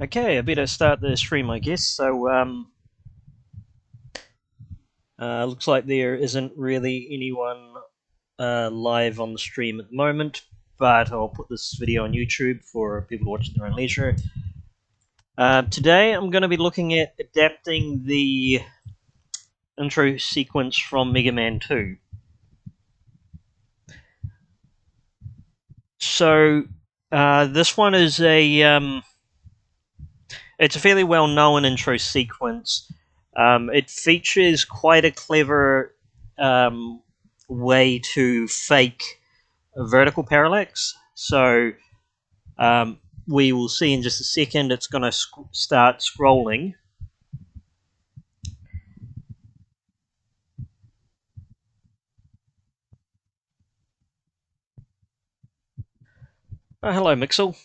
Okay, I better start the stream, I guess. Looks like there isn't really anyone live on the stream at the moment, but I'll put this video on YouTube for people to watch at their own leisure. Today, I'm going to be looking at adapting the intro sequence from Mega Man 2. So, this one is it's a fairly well-known intro sequence. It features quite a clever way to fake a vertical parallax. So we will see in just a second. It's going to start scrolling. Oh, hello, Mixel.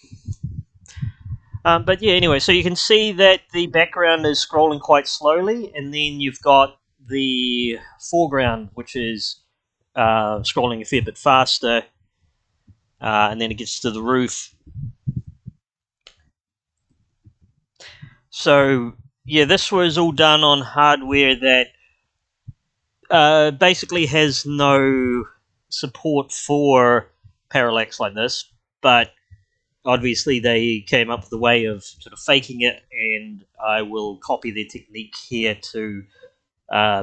But yeah, anyway, so you can see that the background is scrolling quite slowly, and then you've got the foreground, which is scrolling a fair bit faster, and then it gets to the roof. So yeah, this was all done on hardware that basically has no support for parallax like this, but obviously they came up with a way of sort of faking it, and I will copy their technique here to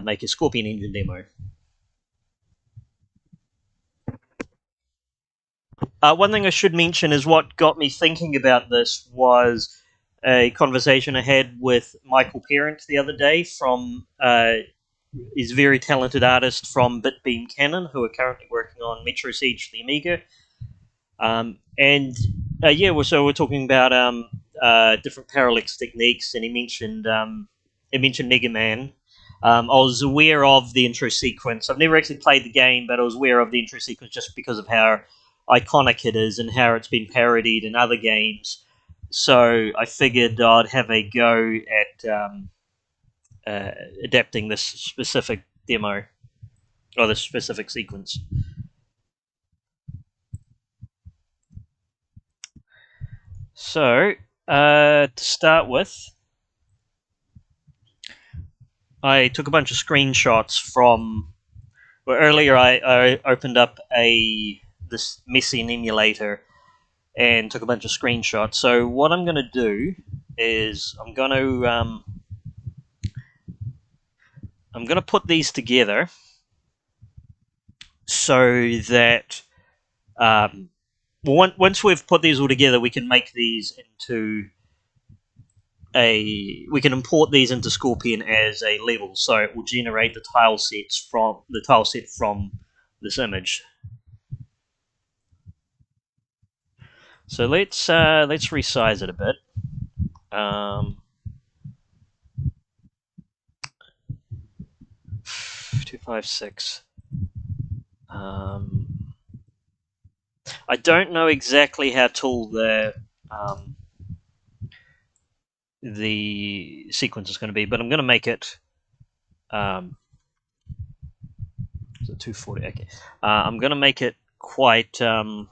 make a Scorpion engine demo. One thing I should mention is what got me thinking about this was a conversation I had with Michael Parent the other day from he's a very talented artist from Bitbeam Canon, who are currently working on Metro Siege for the Amiga. And yeah, so we're talking about different parallax techniques, and he mentioned Mega Man. I was aware of the intro sequence. I've never actually played the game, but I was aware of the intro sequence just because of how iconic it is and how it's been parodied in other games. So I figured I'd have a go at adapting this specific demo or this specific sequence. So to start with, I took a bunch of screenshots from. Well, earlier I opened up this Messian emulator and took a bunch of screenshots. So what I'm going to do is I'm going to put these together so that once we've put these all together, we can make these into we can import these into Scorpion as a level, so it will generate the tile set from this image. So let's resize it a bit. 256. I don't know exactly how tall the sequence is going to be, but I'm going to make it. Is it 240? Okay. I'm going to make it quite tall.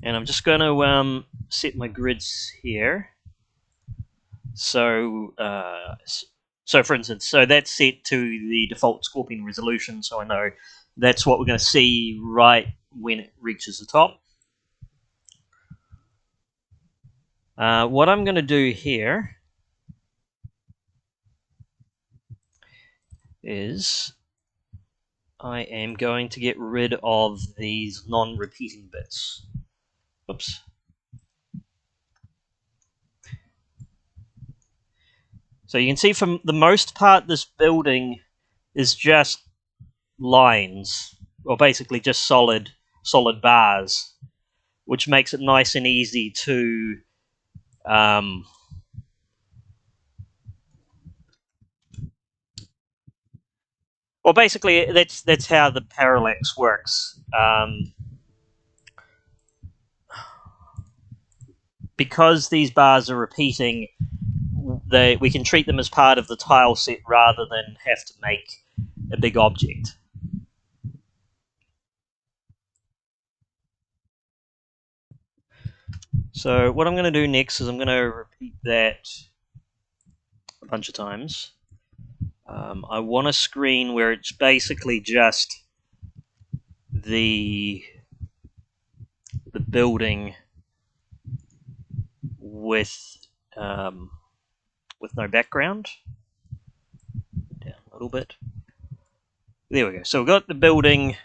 And I'm just going to set my grids here. So, for instance, so that's set to the default Scorpion resolution, so I know that's what we're going to see right when it reaches the top. What I'm going to do here is I am going to get rid of these non-repeating bits. Oops. So you can see from the most part, this building is just lines, or basically just solid bars, which makes it nice and easy to well, basically that's how the parallax works. because these bars are repeating, we can treat them as part of the tile set rather than have to make a big object. So what I'm going to do next is I'm going to repeat that a bunch of times. I want a screen where it's basically just the building with no background. Down a little bit. There we go. So we've got the building.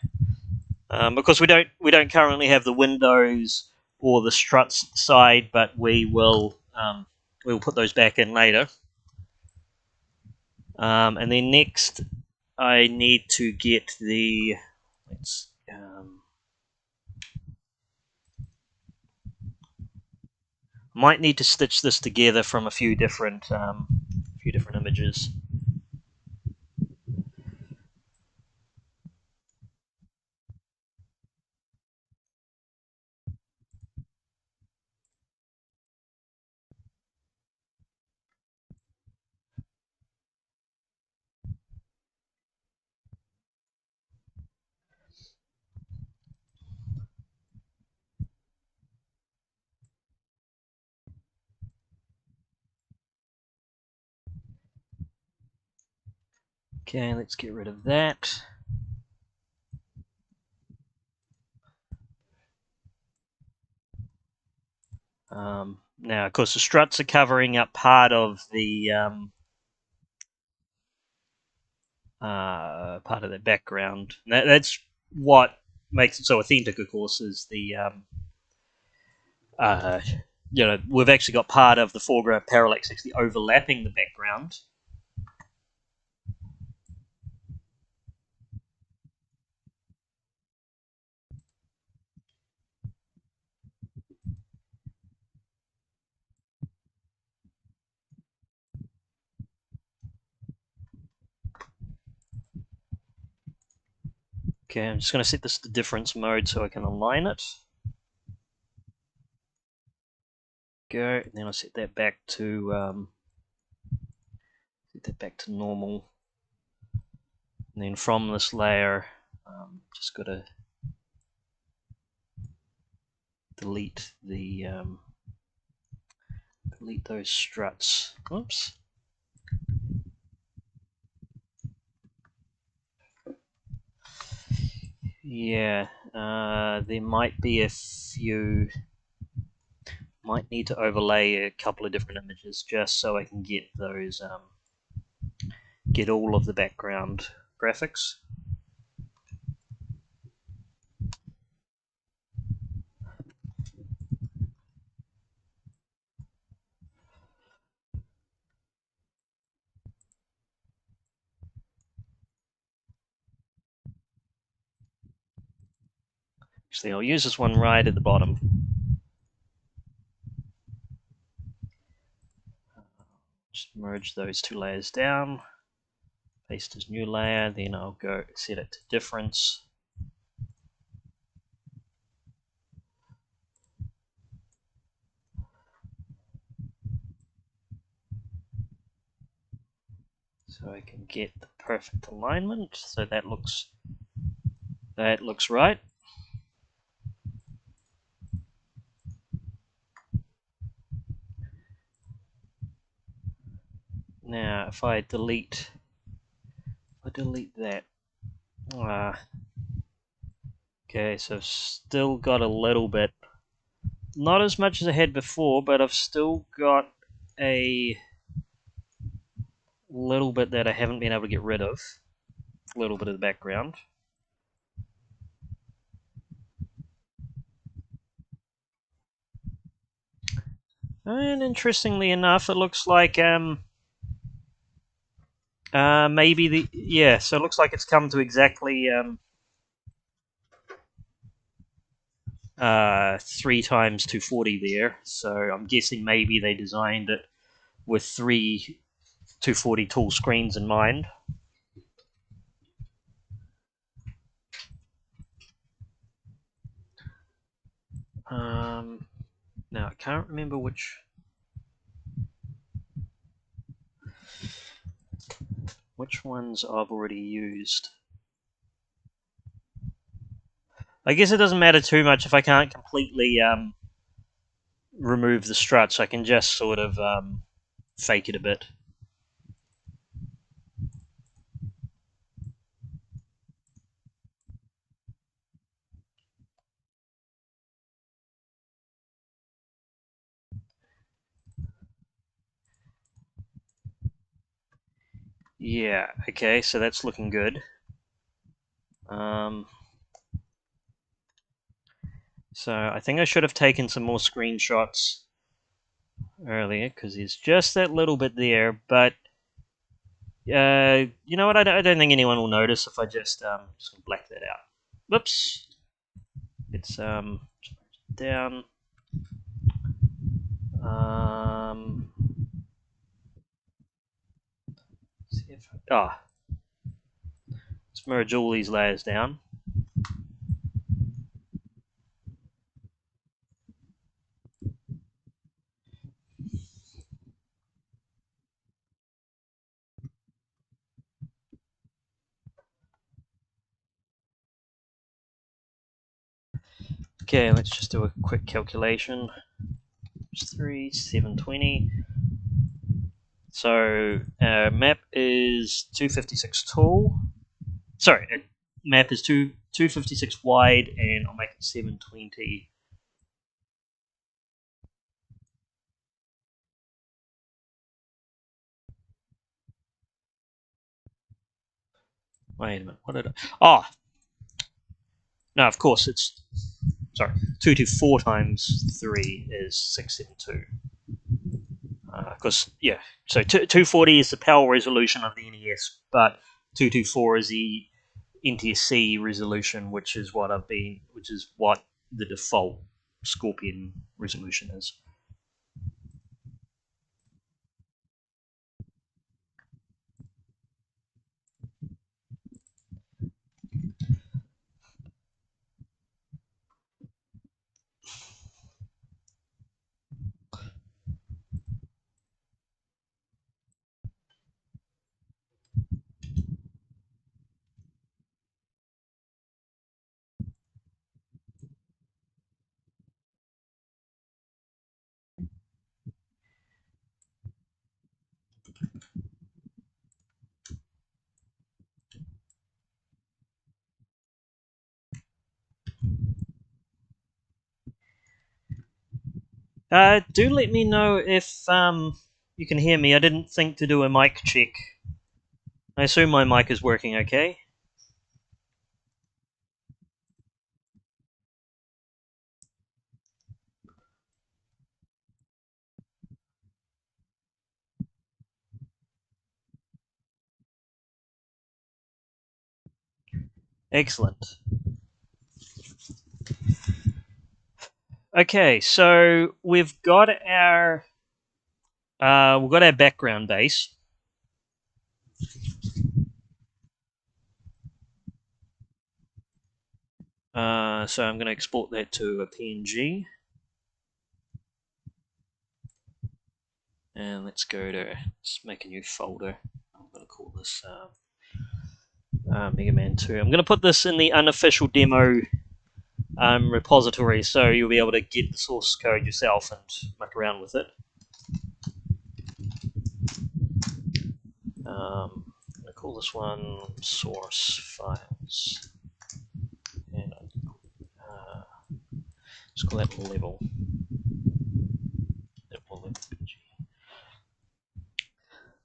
Because we don't currently have the windows or the struts side, but we'll put those back in later. And then next, I need to get the might need to stitch this together from a few different images. Okay, let's get rid of that. Now, of course, the struts are covering up part of the background. That's what makes it so authentic, of course, is the we've actually got part of the foreground parallax actually overlapping the background. Okay, I'm just going to set this to difference mode so I can align it. Go, and then I'll set that back to normal. And then from this layer, just got to delete those struts. Oops. Yeah, there might be a few. Might need to overlay a couple of different images just so I can get those, get all of the background graphics. Actually, I'll use this one right at the bottom. Just merge those two layers down. Paste as new layer, then I'll go set it to difference. So I can get the perfect alignment. So that looks right. Now, if I delete that, okay, so I've still got a little bit, not as much as I had before, but I've still got a little bit that I haven't been able to get rid of. A little bit of the background. And interestingly enough, it looks like maybe so it looks like it's come to exactly 3 times 240 there. So I'm guessing maybe they designed it with 3 240 tall screens in mind. Now I can't remember which ones I've already used. I guess it doesn't matter too much if I can't completely remove the struts. I can just sort of fake it a bit. Yeah, okay, so that's looking good. So I think I should have taken some more screenshots earlier because there's just that little bit there, but you know what? I don't think anyone will notice if I just black that out. Whoops! It's down. Um, see if let's merge all these layers down. Okay, let's just do a quick calculation. 720. So map is 256 tall. Sorry, map is 256 wide, and I'll make it 720. Wait a minute, what did I? Oh, no, of course it's sorry. 224 times 3 is 672. Of course, yeah. So 240 is the PAL resolution of the NES, but 224 is the NTSC resolution, which is what the default Scorpion resolution is. Do let me know if you can hear me. I didn't think to do a mic check. I assume my mic is working okay. Excellent. Okay, so we've got our background base. So I'm going to export that to a PNG. And let's make a new folder. I'm going to call this Mega Man 2. I'm going to put this in the unofficial demo repository, so you'll be able to get the source code yourself and muck around with it. I'm going to call this one source files. And let's call that level.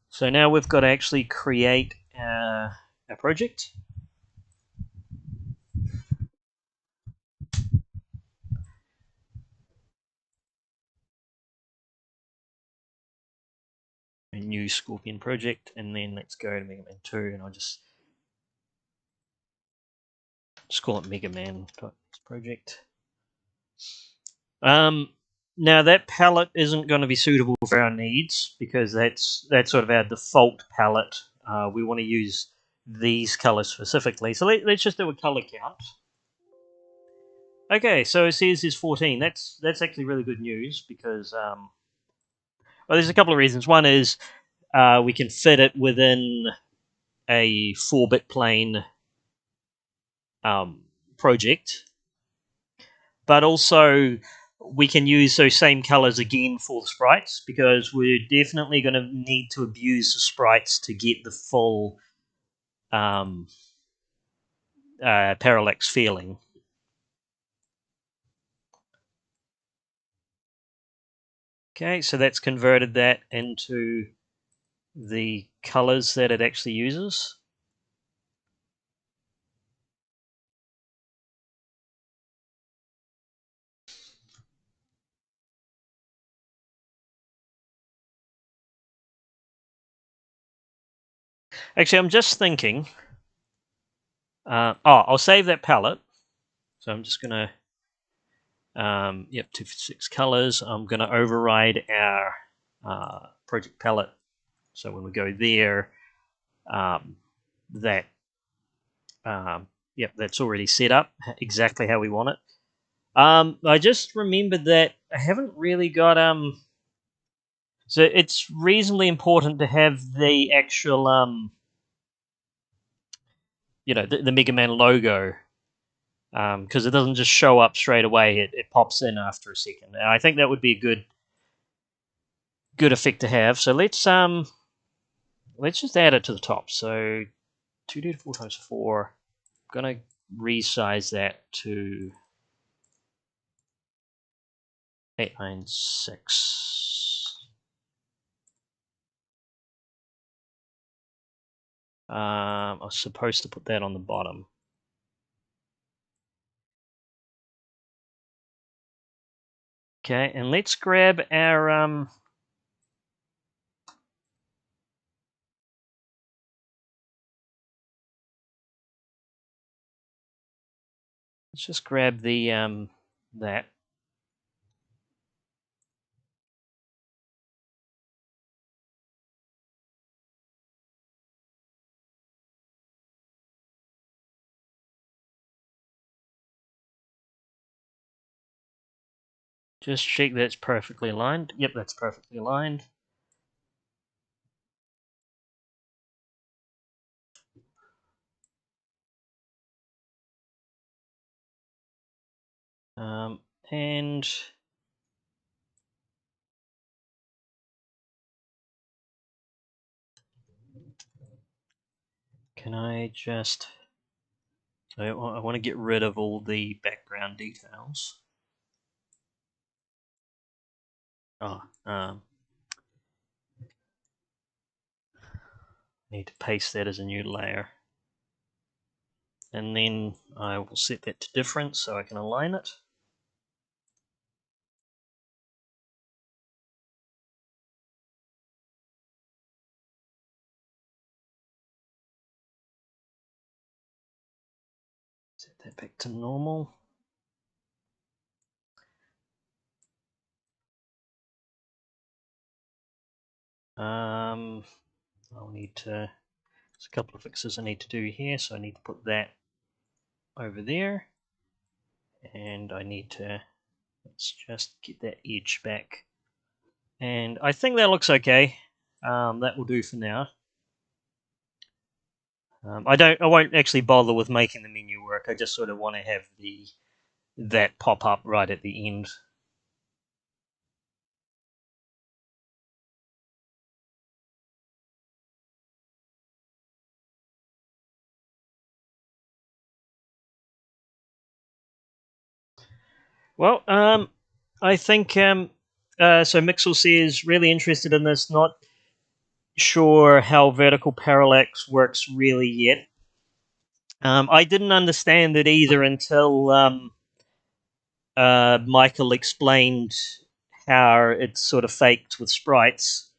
So now we've got to actually create a project. A new Scorpion project, and then let's go to Mega Man 2, and I'll just call it Mega Man project. Now that palette isn't going to be suitable for our needs because that's sort of our default palette. We want to use these colors specifically. So let's just do a color count. Okay, so it says there's 14. That's actually really good news because well, there's a couple of reasons. One is we can fit it within a 4-bit plane um, project, but also we can use those same colors again for the sprites because we're definitely going to need to abuse the sprites to get the full um, parallax feeling. Okay, so that's converted that into the colors that it actually uses. Actually, I'm just thinking. I'll save that palette. So I'm just going to, 256 colors. I'm going to override our project palette. So when we go there, um, that, that's already set up exactly how we want it. I just remembered that I haven't really got, so it's reasonably important to have the actual, the Mega Man logo because it doesn't just show up straight away. It pops in after a second. And I think that would be a good effect to have. So let's just add it to the top. So 2D to 4 times 4. I'm gonna resize that to 896. I was supposed to put that on the bottom. Okay, and let's grab our let's just grab the that. Just check that's perfectly aligned. Yep, that's perfectly aligned. And can I just... I want to get rid of all the background details. Oh, need to paste that as a new layer. And then I will set that to different so I can align it. Set that back to normal. I'll need to... There's a couple of fixes I need to do here, so I need to put that over there. And I need to... Let's just get that edge back. And I think that looks okay. That will do for now. I won't actually bother with making the menu work. I just sort of want to have that pop up right at the end. Well, I think so. Mixel says really interested in this. Not sure how vertical parallax works really yet. I didn't understand it either until Michael explained how it's sort of faked with sprites,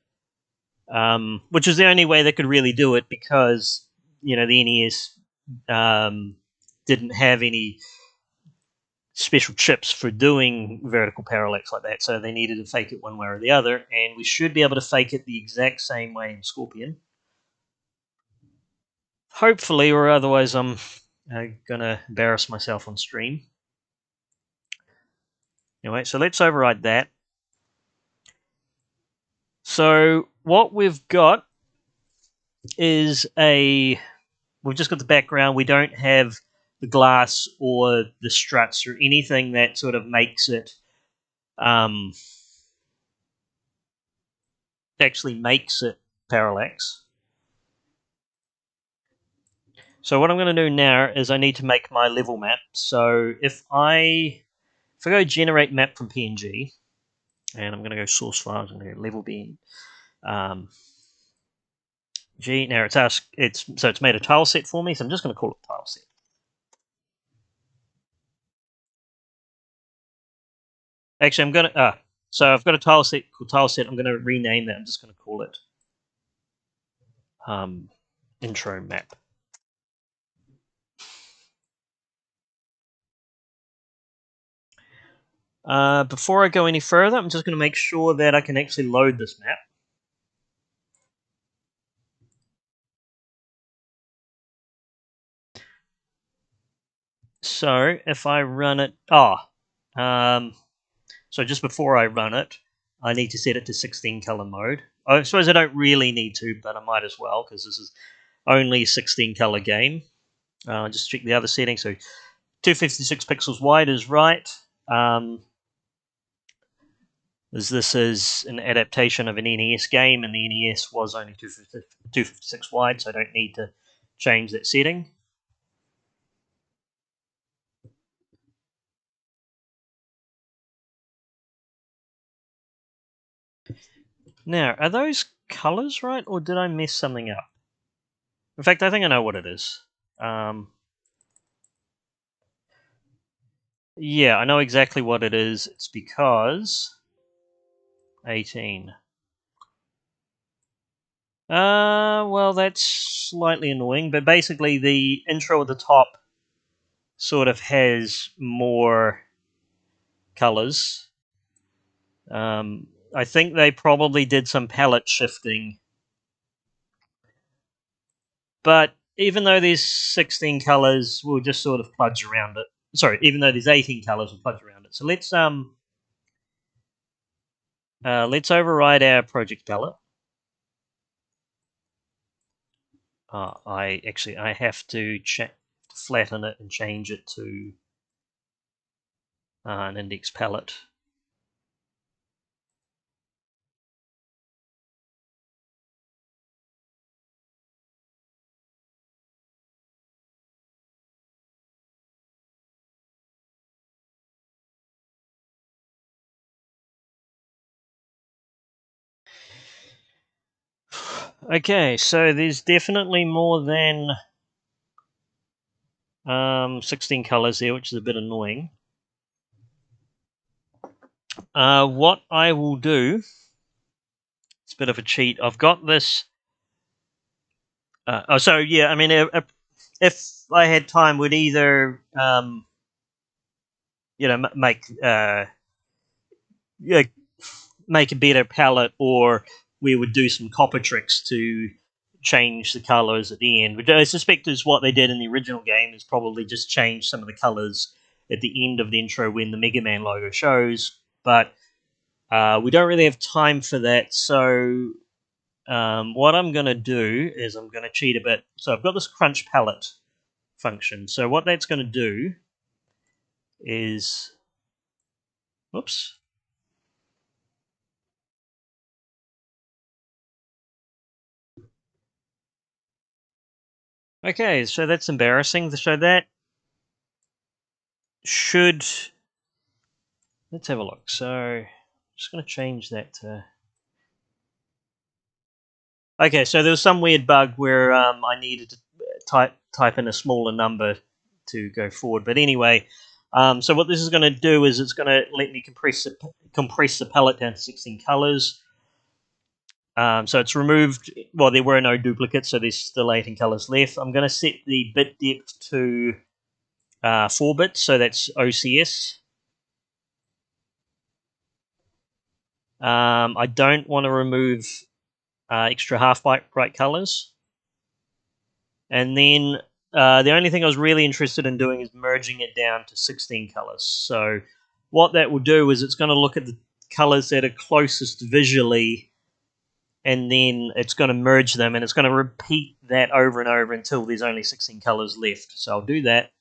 which is the only way they could really do it because the NES didn't have any special chips for doing vertical parallax like that, so they needed to fake it one way or the other, and we should be able to fake it the exact same way in Scorpion. Hopefully, or otherwise I'm going to embarrass myself on stream. Anyway, so let's override that. So what we've got is we've just got the background. We don't have the glass or the struts or anything that sort of makes it actually makes it parallax. So what I'm going to do now is I need to make my level map. So if I go generate map from PNG, and I'm going to go source files and go level B. G. Now it's made a tile set for me, so I'm just going to call it tile set. Actually, I'm going to so I've got a tile set called tile set. I'm going to rename that. I'm just going to call it intro map. Before I go any further, I'm just going to make sure that I can actually load this map. So if I run it, so just before I run it, I need to set it to 16 color mode. I suppose I don't really need to, but I might as well because this is only a 16 color game. Just check the other settings. So 256 pixels wide is right. As this is an adaptation of an NES game, and the NES was only 256 wide, so I don't need to change that setting. Now, are those colors right, or did I mess something up? In fact, I think I know what it is. Yeah, I know exactly what it is. It's because 18. Well, that's slightly annoying, but basically the intro at the top sort of has more colors. I think they probably did some palette shifting. But even though there's 16 colors, we'll just sort of pludge around it. Sorry, even though there's 18 colors, we'll pludge around it. So let's override our project palette. I have to flatten it and change it to an index palette. Okay, so there's definitely more than 16 colors there, which is a bit annoying. What I will do, it's a bit of a cheat. I've got this. So yeah, I mean, if I had time, would either make yeah, make a better palette, or we would do some copper tricks to change the colors at the end, which I suspect is what they did in the original game. Is probably just change some of the colors at the end of the intro when the Mega Man logo shows, but we don't really have time for that. So what I'm going to do is I'm going to cheat a bit. So I've got this crunch palette function. So what that's going to do is, whoops. Okay, so that's embarrassing. So that should, let's have a look. So I'm just going to change that to. Okay, so there was some weird bug where I needed to type in a smaller number to go forward. But anyway, so what this is going to do is it's going to let me compress the palette down to 16 colors. So it's removed. Well, there were no duplicates, so there's still 18 colors left. I'm going to set the bit depth to 4 bits, so that's OCS. I don't want to remove extra half bright colors. And then the only thing I was really interested in doing is merging it down to 16 colors. So what that will do is it's going to look at the colors that are closest visually, and then it's going to merge them, and it's going to repeat that over and over until there's only 16 colors left. So I'll do that.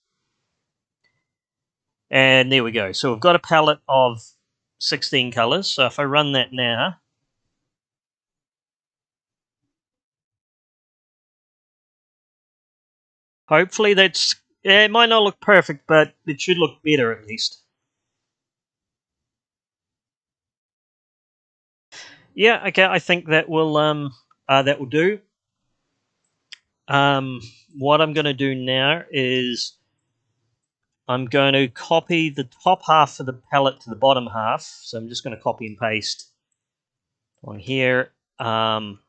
And there we go. So we've got a palette of 16 colors. So if I run that now, hopefully that's, yeah, it might not look perfect, but it should look better at least. Yeah, okay, I think that will do. Um, what I'm going to do now is I'm going to copy the top half of the palette to the bottom half. So I'm just going to copy and paste on here. And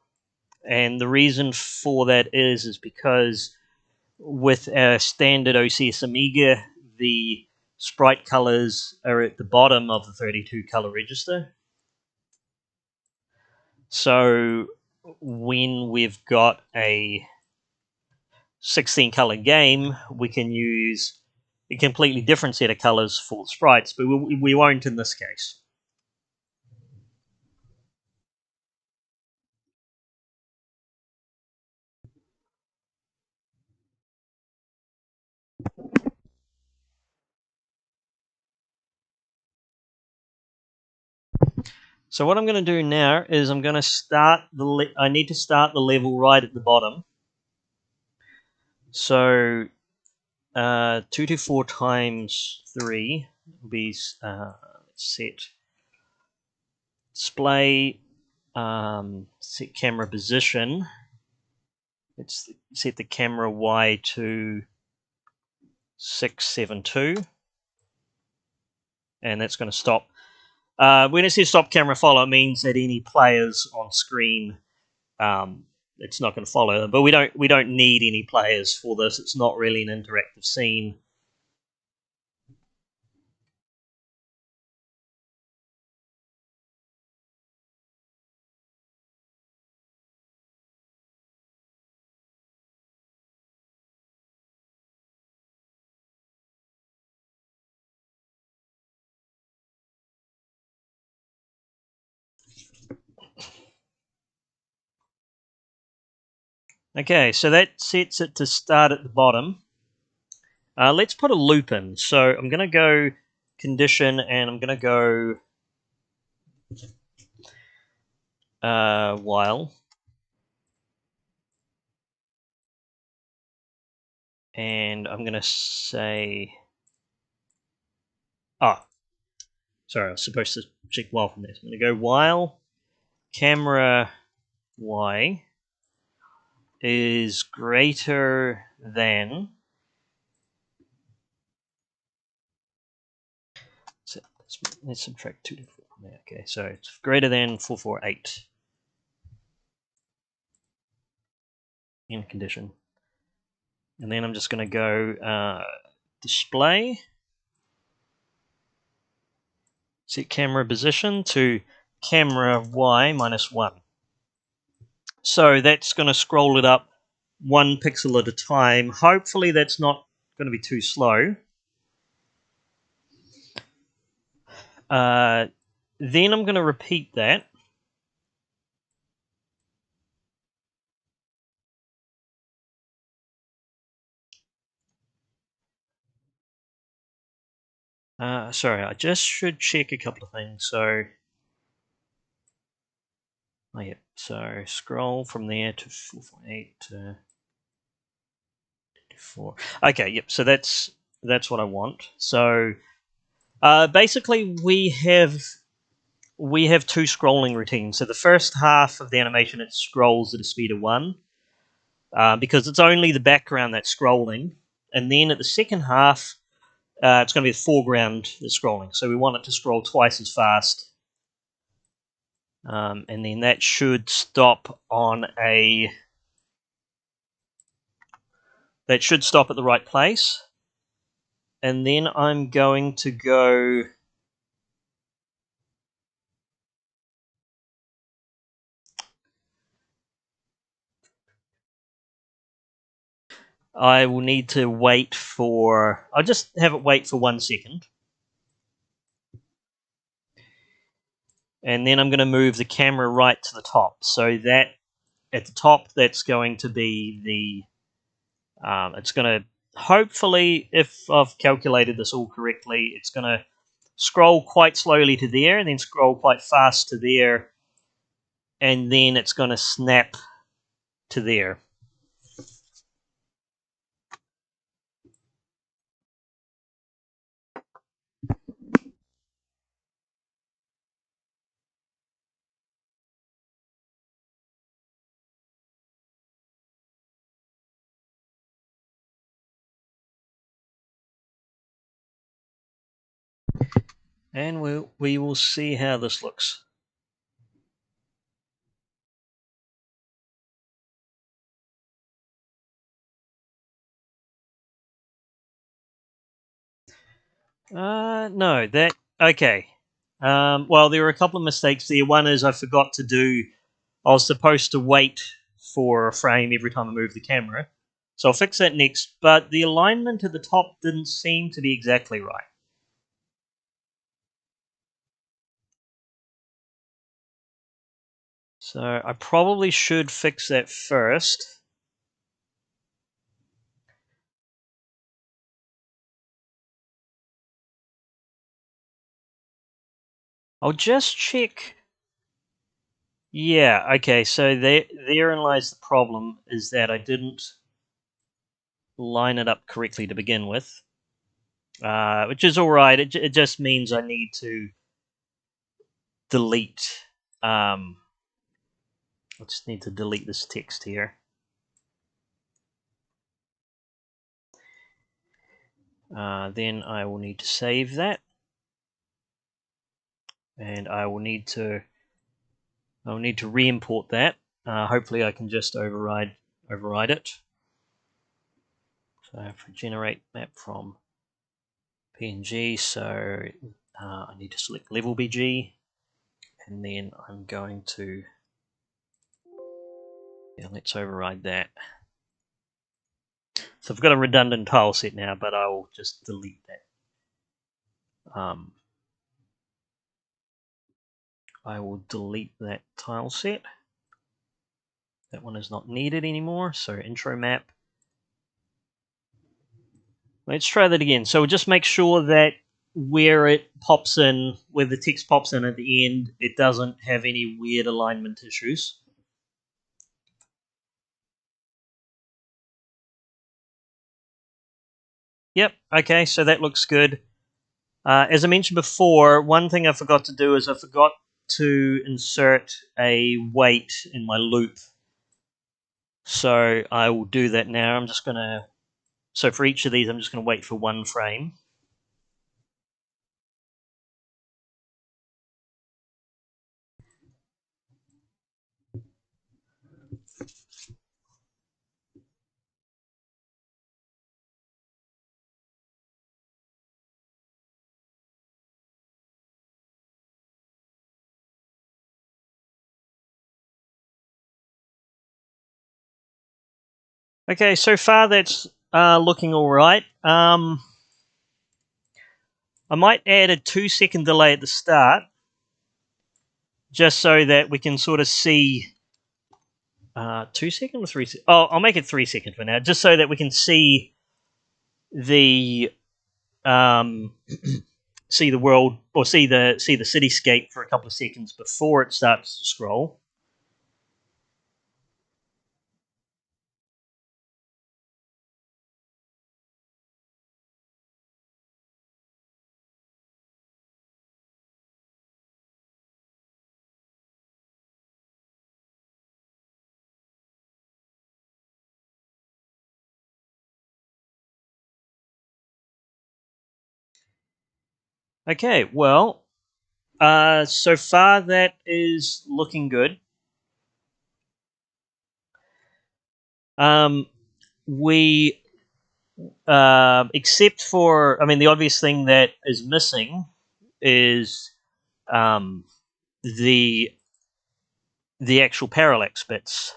the reason for that is because with our standard OCS Amiga, the sprite colors are at the bottom of the 32 color register. So when we've got a 16 color game, we can use a completely different set of colors for sprites, but we won't in this case. So what I'm going to do now is I'm going to start I need to start the level right at the bottom. So 224 times 3 will be set display, set camera position. Let's set the camera Y to 672, and that's going to stop. When it says stop camera follow, it means that any players on screen, it's not going to follow them. But we don't need any players for this. It's not really an interactive scene. Okay, so that sets it to start at the bottom. Let's put a loop in. So I'm going to go condition, and I'm going to go while, and I'm going to say, sorry, I was supposed to check while from this. I'm going to go while camera Y is greater than. So let's subtract 2 to 4 from there. Okay, so it's greater than 448 in condition. And then I'm just going to go display, set camera position to camera Y minus 1. So that's going to scroll it up 1 pixel at a time. Hopefully that's not going to be too slow. Then I'm going to repeat that. Sorry, I just should check a couple of things. So, yep. So scroll from there to 448 to 4. Okay, yep. So that's what I want. So basically, we have two scrolling routines. So the first half of the animation, it scrolls at a speed of 1 because it's only the background that's scrolling, and then at the second half, it's going to be the foreground that's scrolling. So we want it to scroll twice as fast. And then that should stop on that should stop at the right place. And then I'm going to go I will need to wait for, I'll just have it wait for 1 second. And then I'm going to move the camera right to the top. So that at the top, that's going to be the, it's going to, hopefully, if I've calculated this all correctly, it's going to scroll quite slowly to there and then scroll quite fast to there. And then it's going to snap to there. And we will see how this looks. No, that okay. Well, there were a couple of mistakes there. One is I forgot to do. I was supposed to wait for a frame every time I move the camera, so I'll fix that next. But the alignment at the top didn't seem to be exactly right. So I probably should fix that first. I'll just check. Yeah, okay, so therein lies the problem, is that I didn't line it up correctly to begin with, which is alright. It just means I need to delete. I just need to delete this text here. Then I will need to save that, and I'll need to re-import that. Hopefully, I can just override it. So if I generate map from PNG, so I need to select level BG, and then I'm going to let's override that. So I've got a redundant tile set now, but I will just delete that. I will delete that tile set. That one is not needed anymore. So intro map. Let's try that again. So we'll just make sure that where it pops in, where the text pops in at the end, it doesn't have any weird alignment issues. Yep, okay, so that looks good. As I mentioned before, one thing I forgot to do is I forgot to insert a wait in my loop. So I will do that now. I'm just going to, so for each of these, I'm just going to wait for one frame. Okay, so far that's looking all right. I might add a 2-second delay at the start, just so that we can sort of see 2 second or 3 second. Oh, I'll make it 3 second for now, just so that we can see the see the world, or see the cityscape for a couple of seconds before it starts to scroll. Okay, well, so far that is looking good. We except for, I mean, the obvious thing that is missing is um, the actual parallax bits.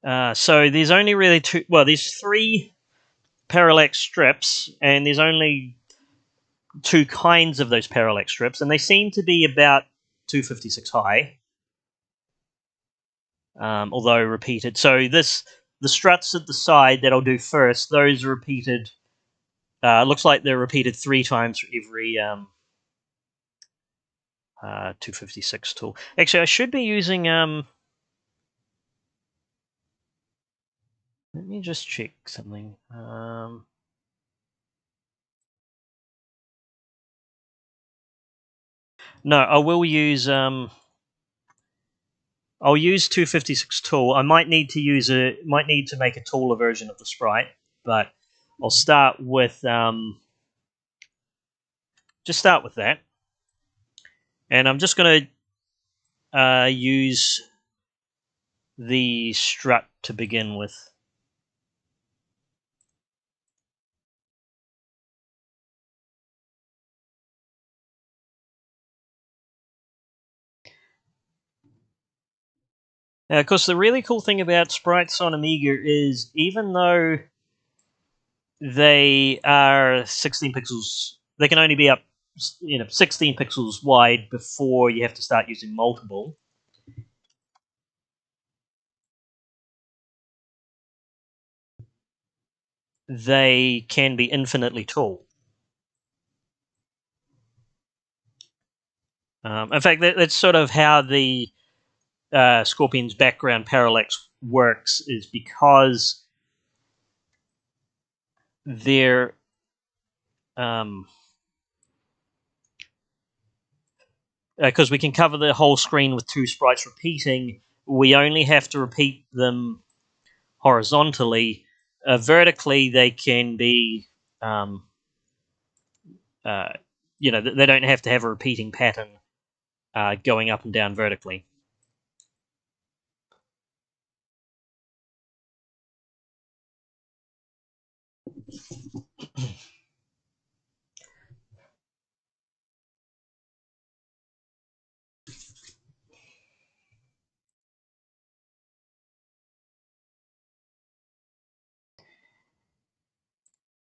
So there's only really two. Well, there's three parallax strips, and there's only two kinds of those parallax strips, and they seem to be about 256 high, although repeated. So the struts at the side that I'll do first, those are repeated. Looks like they're repeated 3 times for every 256 tool. Actually, I should be using. Let me just check something. No, I will use. I'll use 256 tool. I might need to make a taller version of the sprite, but I'll start with just start with that, and I'm just going to use the strut to begin with. Now, of course, the really cool thing about sprites on Amiga is even though they are 16 pixels, they can only be up 16 pixels wide before you have to start using multiple. They can be infinitely tall. In fact, that's sort of how the Scorpion's background parallax works, is because they're because we can cover the whole screen with two sprites repeating, we only have to repeat them horizontally. Vertically, they can be, they don't have to have a repeating pattern going up and down vertically.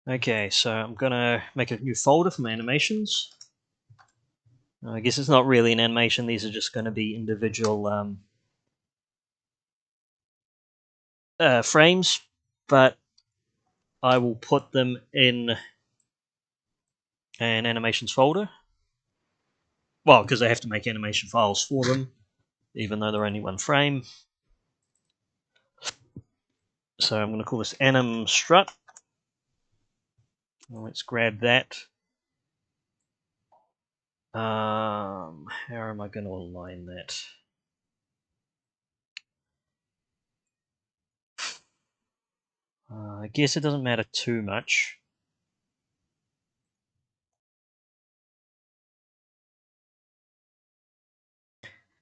Okay, so I'm going to make a new folder for my animations. I guess it's not really an animation, these are just going to be individual frames, but I will put them in an animations folder. Well, because I have to make animation files for them, even though they're only one frame. So I'm going to call this anim strut. Let's grab that. How am I going to align that? I guess it doesn't matter too much.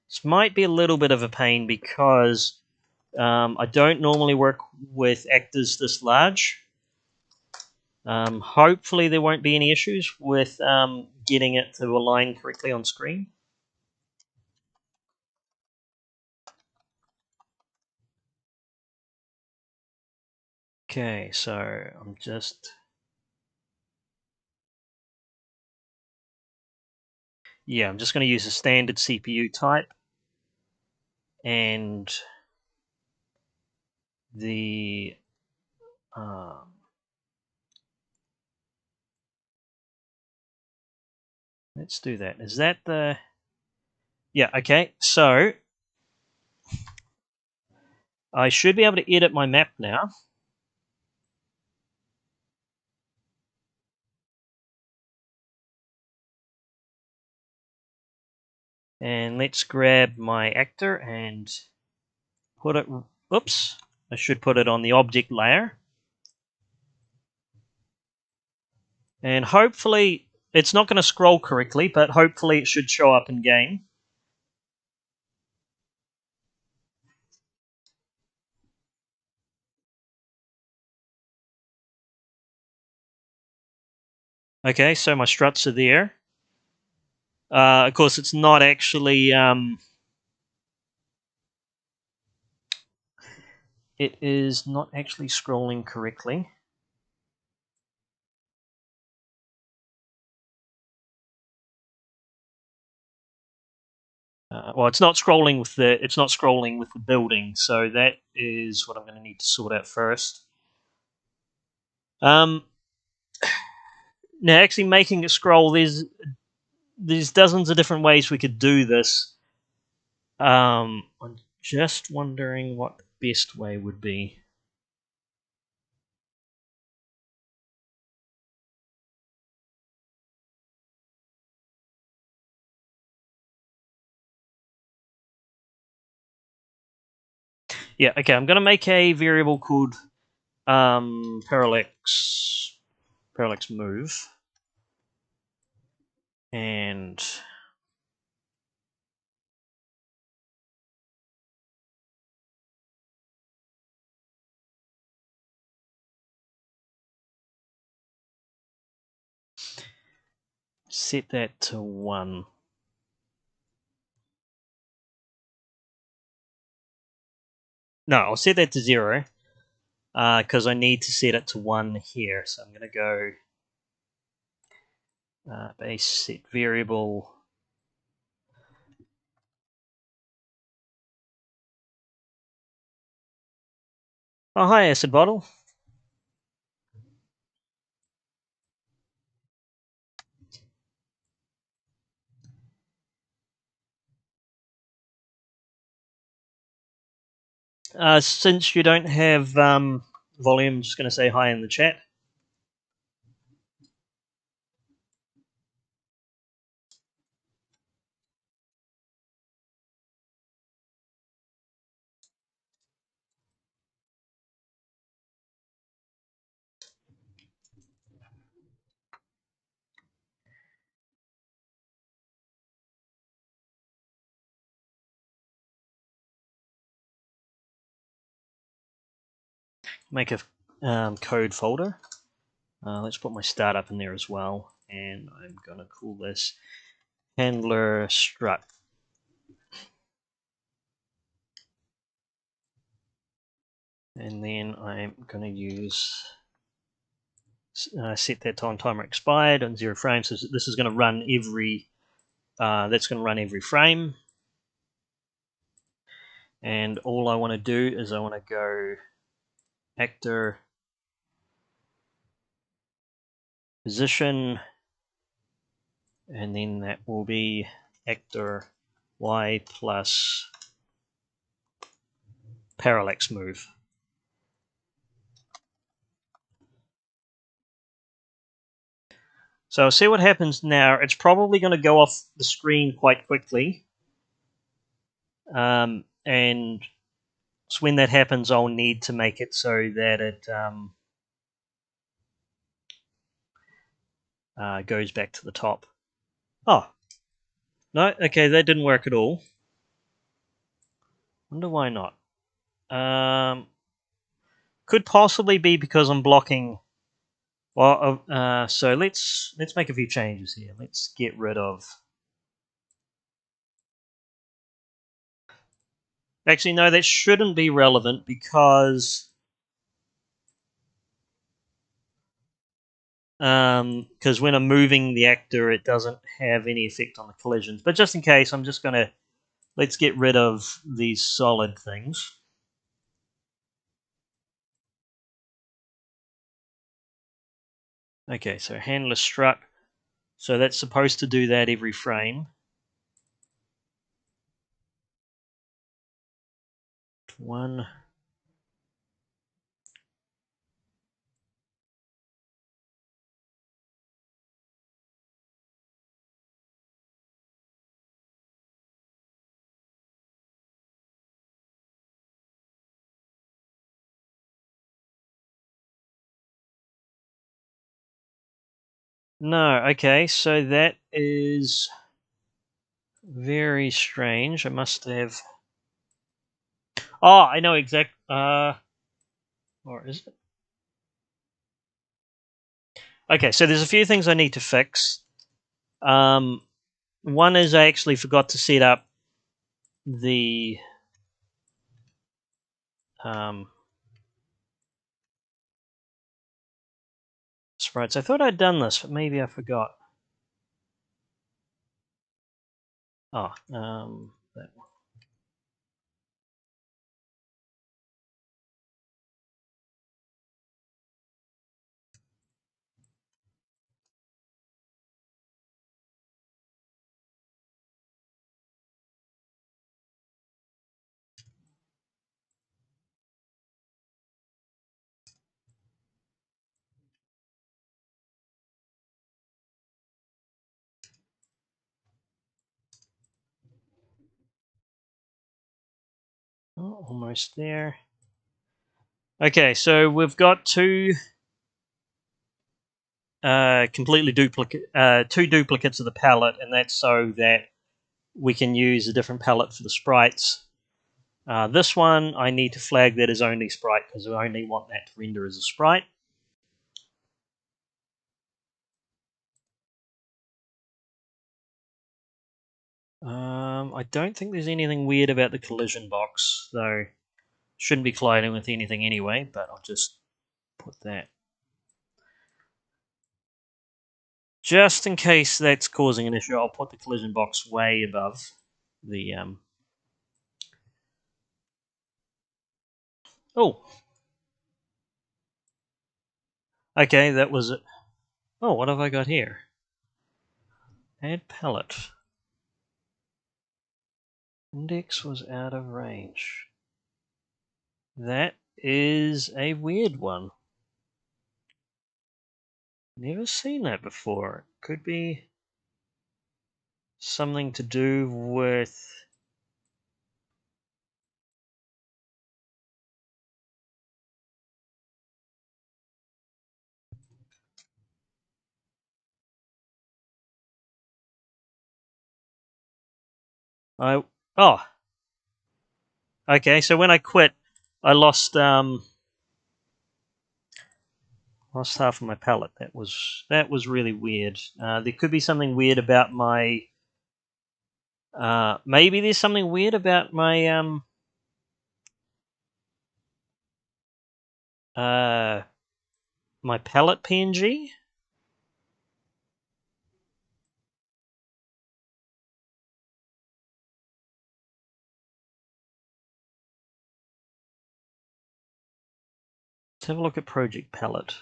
This might be a little bit of a pain because I don't normally work with actors this large. Hopefully there won't be any issues with getting it to align correctly on screen. Okay, so I'm just... Yeah, I'm just going to use a standard CPU type. And the... let's do that. Is that the... Yeah, okay, so I should be able to edit my map now. And let's grab my actor and put it... Oops, I should put it on the object layer. And hopefully, it's not going to scroll correctly, but hopefully it should show up in game. Okay, so my struts are there. Of course, it's not actually... it is not actually scrolling correctly. Well, it's not scrolling with the building, so that is what I'm going to need to sort out first. Now, actually making it scroll, there's dozens of different ways we could do this. I'm just wondering what the best way would be. Yeah, okay, I'm going to make a variable called parallax move, and set that to 1. No, I'll set that to 0 because I need to set it to 1 here. So I'm going to go base set variable. Oh, hi, acid bottle. Since you don't have volume, I'm just going to say hi in the chat. Make a code folder. Let's put my startup in there as well, and I'm going to call this handler strut. And then I'm going to use set that on timer expired on 0 frames. So this is going to run every that's going to run every frame. And all I want to do is I want to go actor position, and then that will be actor y plus parallax move. So see what happens now. It's probably going to go off the screen quite quickly. And so when that happens, I'll need to make it so that it goes back to the top. Oh, no, okay, that didn't work at all. Wonder why not. Could possibly be because I'm blocking. Well, so let's make a few changes here. Let's get rid of. Actually, no, that shouldn't be relevant because when I'm moving the actor, it doesn't have any effect on the collisions. But just in case, I'm just gonna let's get rid of these solid things. Okay, so handler strut. So that's supposed to do that every frame. 1. No, okay, so that is very strange. I must have. Oh, I know exact. Or is it? Okay, so there's a few things I need to fix. One is I actually forgot to set up the sprites. I thought I'd done this, but maybe I forgot. Oh, that one. Oh, almost there. Okay, so we've got two completely two duplicates of the palette, and that's so that we can use a different palette for the sprites. This one, I need to flag that as only sprite because I only want that to render as a sprite. I don't think there's anything weird about the collision box, though. Shouldn't be colliding with anything anyway, but I'll just put that. Just in case that's causing an issue, I'll put the collision box way above the... Oh! Okay, that was it. Oh, what have I got here? Add palette. Index was out of range. That is a weird one. Never seen that before. Could be something to do with... Oh! Okay, so when I quit, I lost half of my palette. That was really weird. There could be something weird about my... maybe there's something weird about my my palette PNG. Let's have a look at project palette.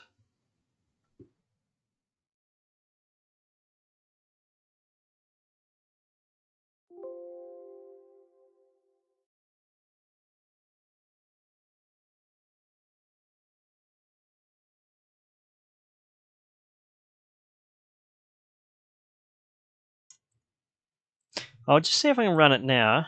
I'll just see if I can run it now.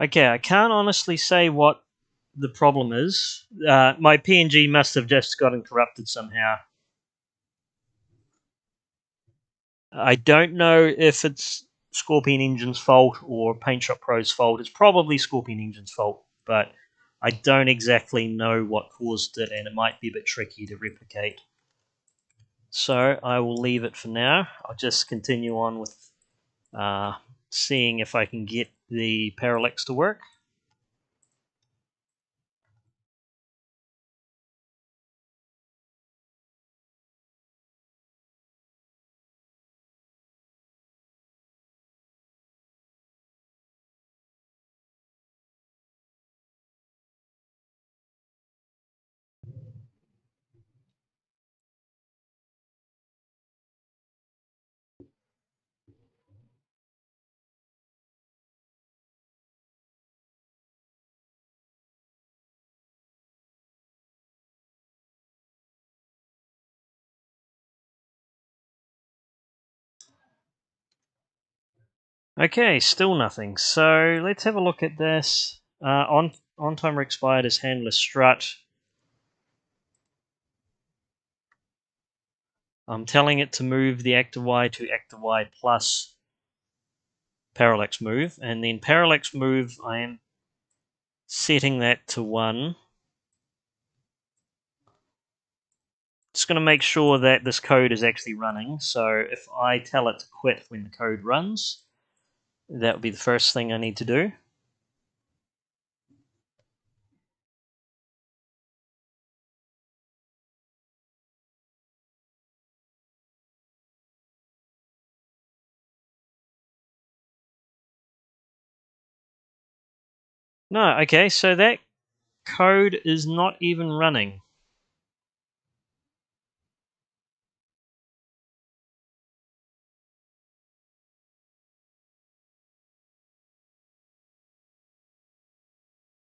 Okay, I can't honestly say what the problem is. My PNG must have just gotten corrupted somehow. I don't know if it's Scorpion Engine's fault or Paint Shop Pro's fault. It's probably Scorpion Engine's fault, but I don't exactly know what caused it, and it might be a bit tricky to replicate. So I will leave it for now. I'll just continue on with seeing if I can get the parallax to work. Okay, still nothing. So let's have a look at this. On timer expired as handler strut. I'm telling it to move the actor Y to actor Y plus parallax move, and then parallax move I am setting that to 1. Just going to make sure that this code is actually running. So if I tell it to quit when the code runs, that would be the first thing I need to do. No, okay, so that code is not even running.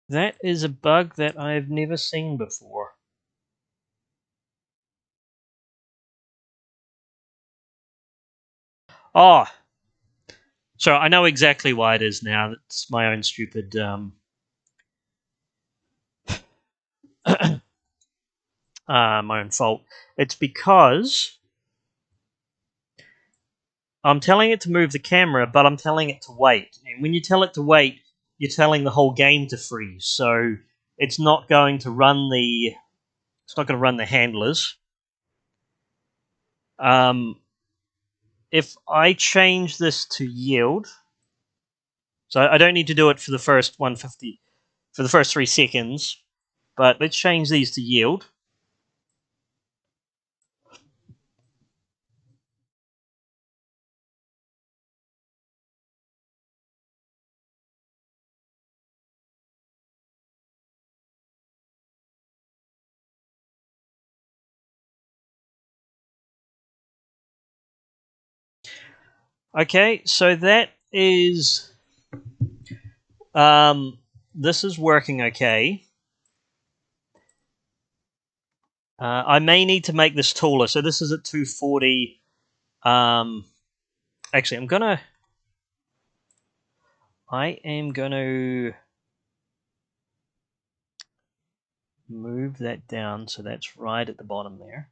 That is a bug that I've never seen before. Oh, so I know exactly why it is now. It's my own stupid my own fault. It's because I'm telling it to move the camera, but I'm telling it to wait. And when you tell it to wait, you're telling the whole game to freeze. So it's not going to run the handlers. If I change this to yield, so I don't need to do it for the first 150 for the first 3 seconds, but let's change these to yield. Okay, so that is this is working okay. I may need to make this taller. So this is at 240. Actually, I am gonna move that down so that's right at the bottom there.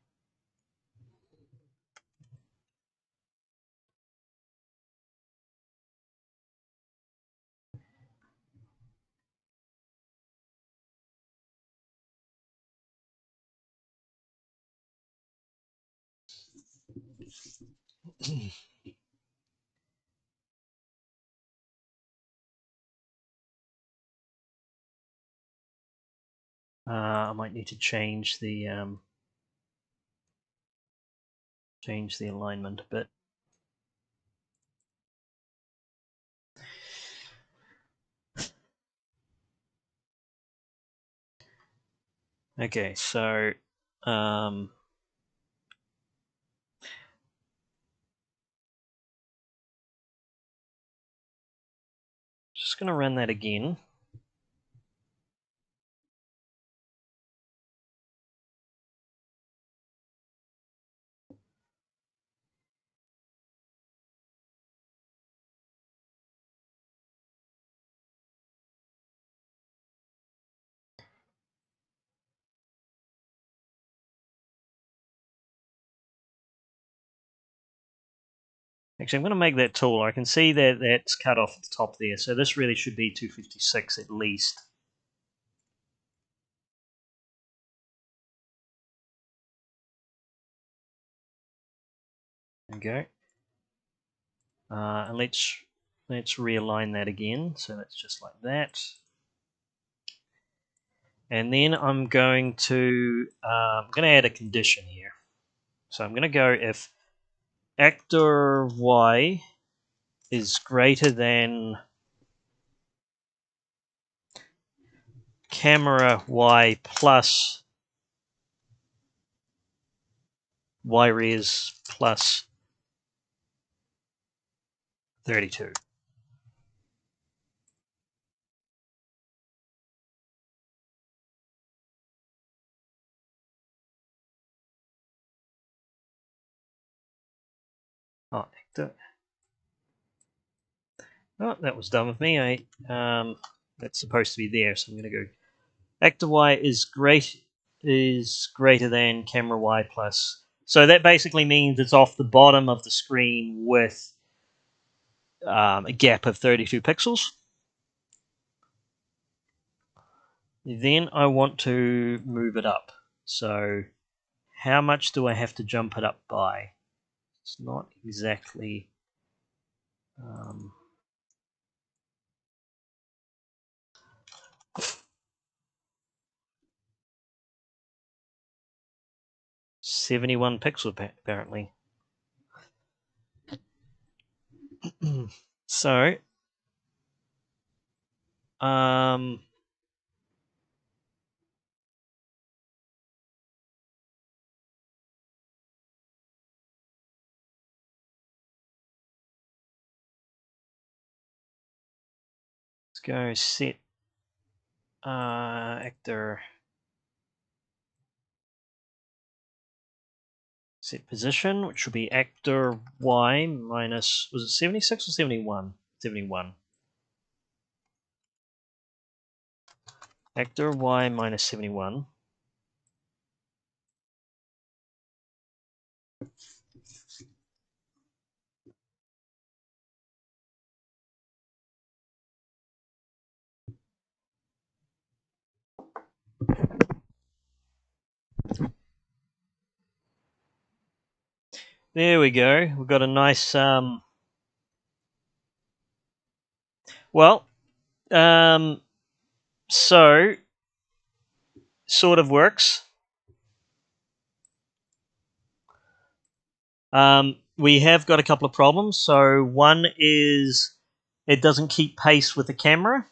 I might need to change the alignment a bit. Okay, so just gonna run that again. Actually, I'm going to make that taller. I can see that that's cut off at the top there, so this really should be 256 at least. There we go. And let's realign that again. So that's just like that. And then I'm going to add a condition here. So I'm going to go if actor Y is greater than camera Y plus Y res plus 32. Oh, actor. Oh, that was done with me. That's supposed to be there, so I'm going to go actor Y is greater than camera Y plus So that basically means it's off the bottom of the screen with a gap of 32 pixels. Then I want to move it up. So how much do I have to jump it up by? It's not exactly... 71 pixels apparently. So, let's go set actor, set position, which will be actor Y minus, was it 76 or 71? 71. Actor Y minus 71. There we go. We've got a nice, well, so, sort of works. We have got a couple of problems. So one is it doesn't keep pace with the camera.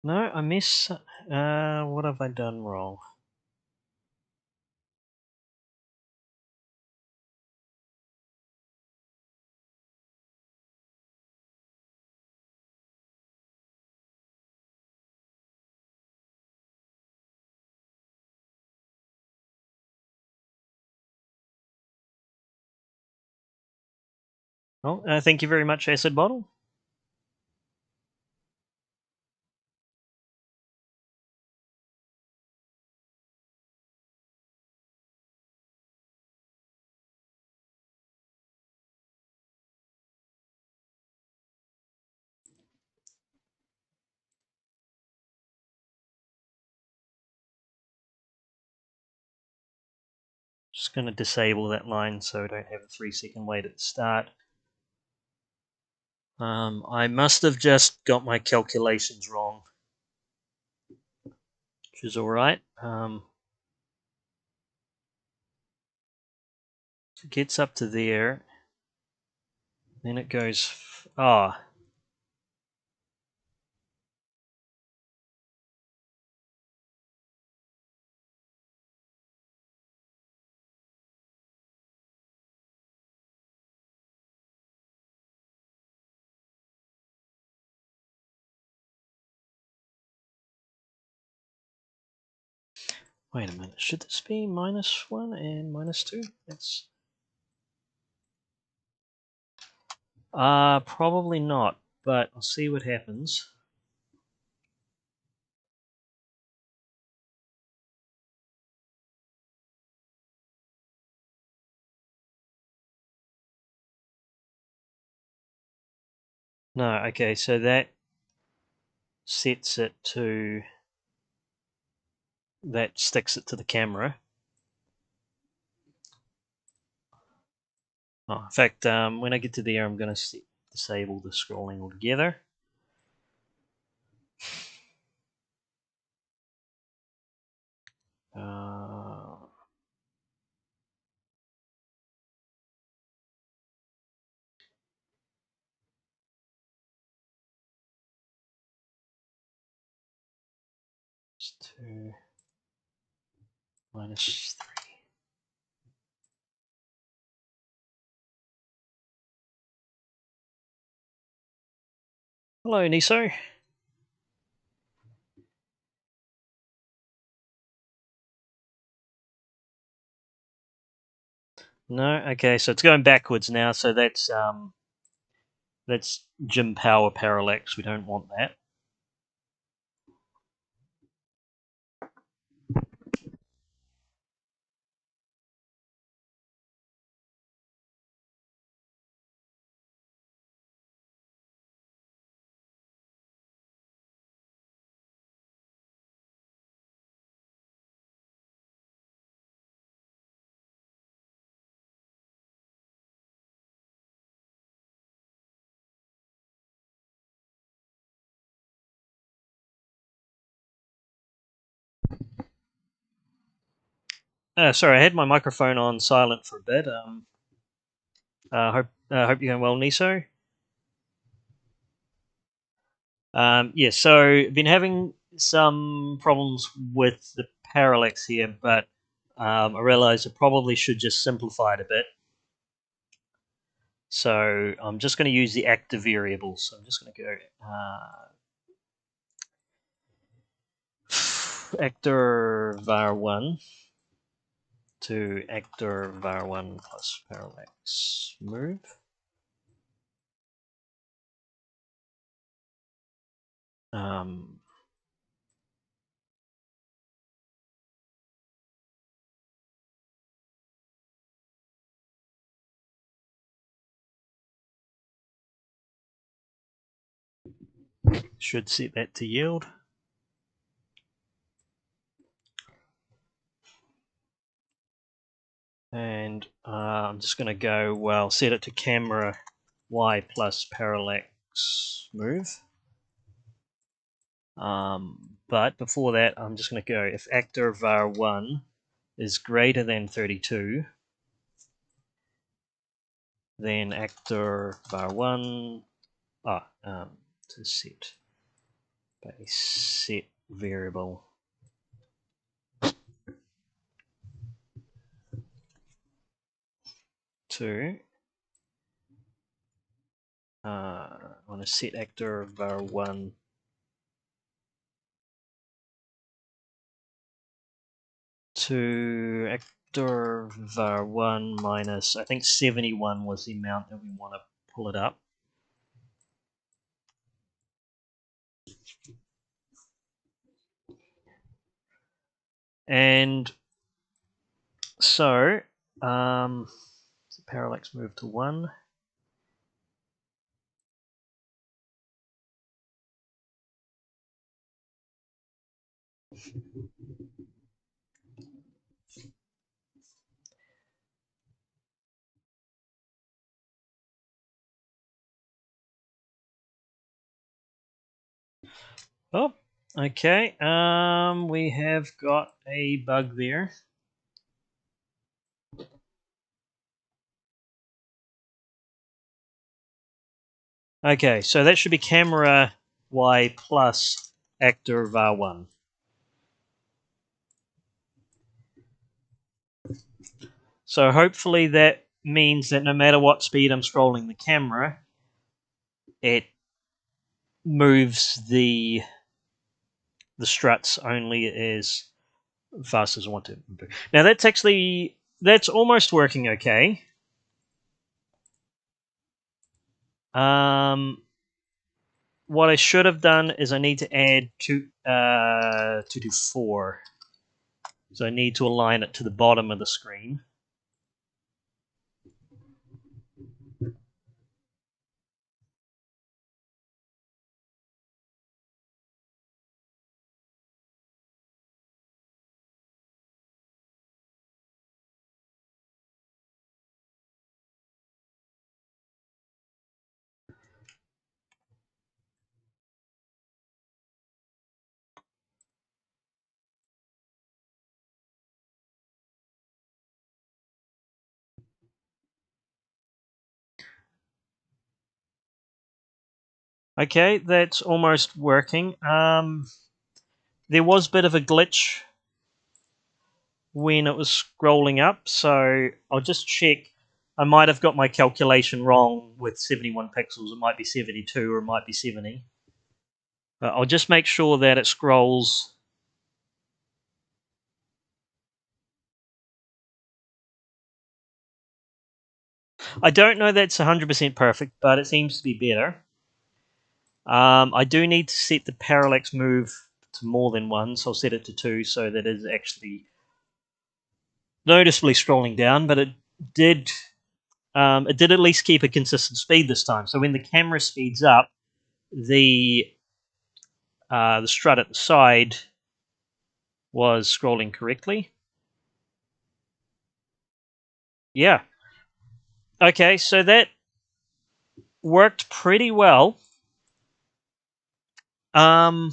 No, I miss. What have I done wrong? Oh, thank you very much, Acid Bottle. Just going to disable that line so I don't have a 3-second wait at the start. I must have just got my calculations wrong, which is all right. It gets up to there, then it goes. Ah, wait a minute. Should this be -1 and -2? That's probably not, but I'll see what happens. No, okay, so that sets it to, that sticks it to the camera. Oh, in fact, when I get to there, I'm going to disable the scrolling altogether. It's 2 -3. Hello, Niso. No, okay, so it's going backwards now. So that's Jim Power parallax. We don't want that. Sorry, I had my microphone on silent for a bit. Hope you're going well, Niso. Yeah, so been having some problems with the parallax here, but I realize I probably should just simplify it a bit. So I'm just going to use the active variables. So I'm just going to go actor var1 to actor var1 plus parallax move. Should set that to yield. And I'm just going to go, well, set it to camera y plus parallax move. But before that, I'm just going to go, if actor var1 is greater than 32, then actor var1 to set base set variable to I want to set actor var1 to actor var1 minus, I think 71 was the amount that we want to pull it up. And so parallax move to 1. Oh, okay. We have got a bug there. Okay, so that should be camera y plus actor var1. So hopefully that means that no matter what speed I'm scrolling the camera, it moves the struts only as fast as I want to. Now that's almost working okay. What I should have done is I need to add 2 to 4. So I need to align it to the bottom of the screen. Okay, that's almost working. There was a bit of a glitch when it was scrolling up, so I'll just check. I might have got my calculation wrong with 71 pixels. It might be 72 or it might be 70. I'll just make sure that it scrolls. I don't know that's 100% perfect, but it seems to be better. I do need to set the parallax move to more than one, so I'll set it to 2 so that it is actually noticeably scrolling down, but did it did at least keep a consistent speed this time. So when the camera speeds up, the strut at the side was scrolling correctly. Yeah. Okay, so that worked pretty well. Um,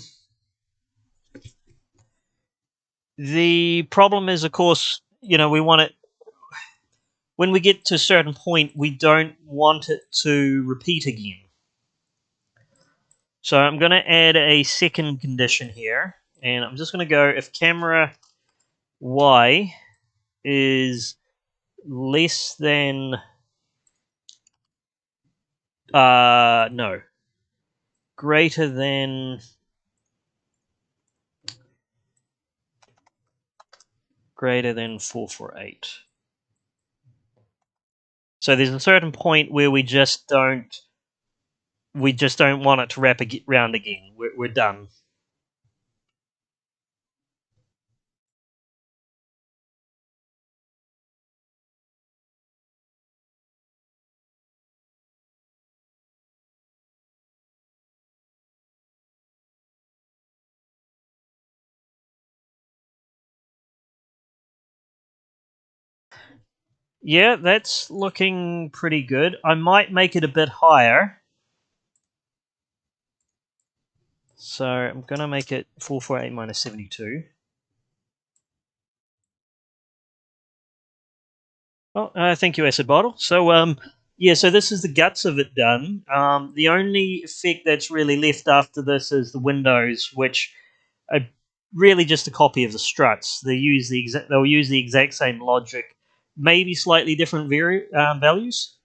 the problem is, of course, we want it when we get to a certain point, we don't want it to repeat again. So I'm going to add a second condition here, and I'm just going to go if camera Y is less than no, greater than 448. So there's a certain point where we just don't want it to wrap around again. We're done. Yeah, that's looking pretty good. I might make it a bit higher. So I'm going to make it 448 minus 72. Oh, thank you, Acid Bottle. So, yeah, so this is the guts of it done. The only effect that's really left after this is the windows, which are really just a copy of the struts. They'll use the exact same logic, maybe slightly different values.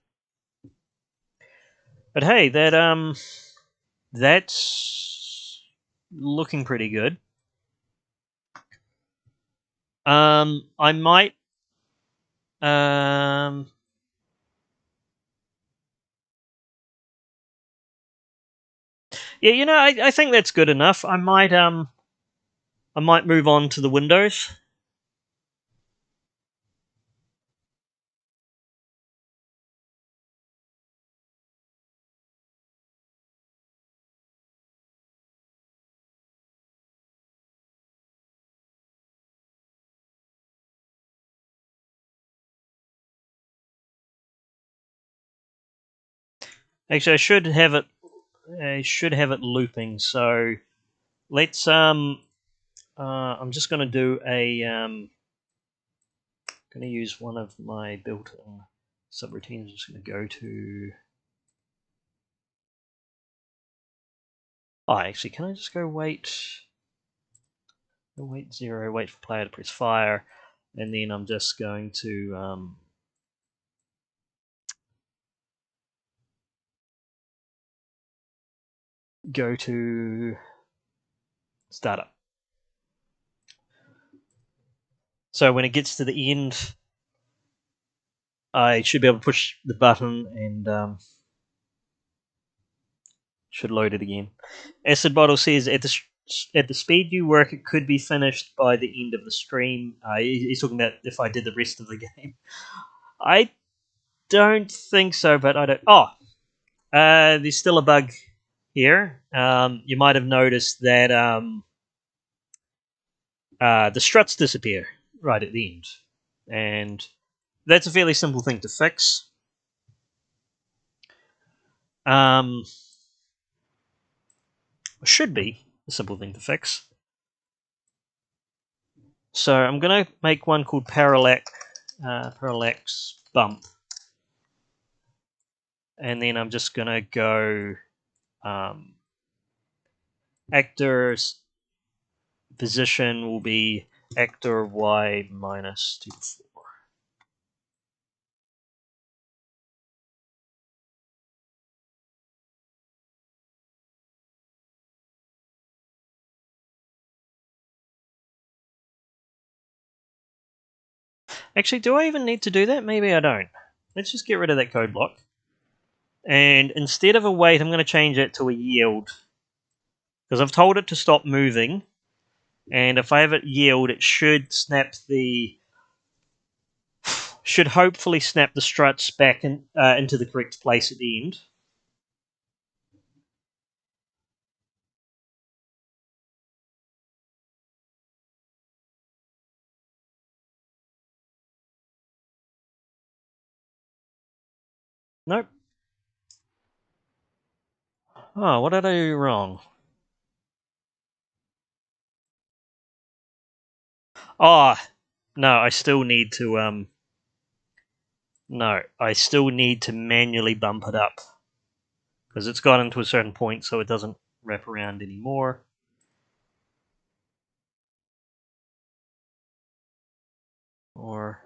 But hey, that's looking pretty good. I might yeah, I think that's good enough. I might move on to the windows. Actually, I should have it looping. So let's I'm just going to do a going to use one of my built-in subroutines. I'm just going to go to. Oh, actually, can I just go wait? Wait 0. Wait for player to press fire, and then I'm just going to go to startup. So when it gets to the end, I should be able to push the button and should load it again. Acid Bottle says at the speed you work, it could be finished by the end of the stream. He's talking about if I did the rest of the game. I don't think so, but I don't. Oh, there's still a bug here. You might have noticed that the struts disappear right at the end, and that's a fairly simple thing to fix. Um, should be a simple thing to fix. So I'm going to make one called parallax bump, and then I'm just going to go actor's position will be actor y minus 2 to 4. Actually, do I even need to do that? Maybe I don't. Let's just get rid of that code block. And instead of a wait, I'm going to change it to a yield. Because I've told it to stop moving. And if I have it yield, it should snap the... should hopefully snap the struts back into the correct place at the end. Nope. Oh, what did I do wrong? Oh, no, I still need to, no, I still need to manually bump it up. Because it's gotten to a certain point, so it doesn't wrap around anymore. Or...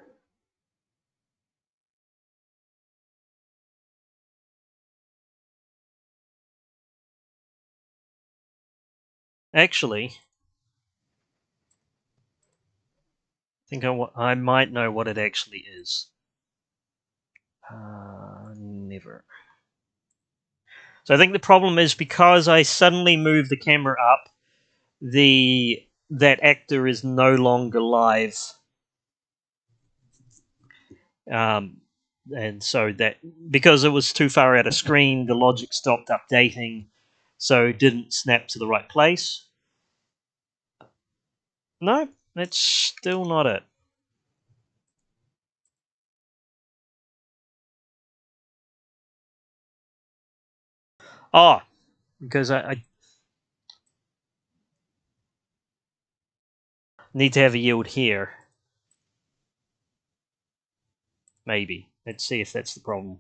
actually, I think I might know what it actually is. Never. So I think the problem is because I suddenly move the camera up, that actor is no longer live, and so that because it was too far out of screen, the logic stopped updating, so it didn't snap to the right place. No, that's still not it. Oh, because I need to have a yield here. Maybe. Let's see if that's the problem.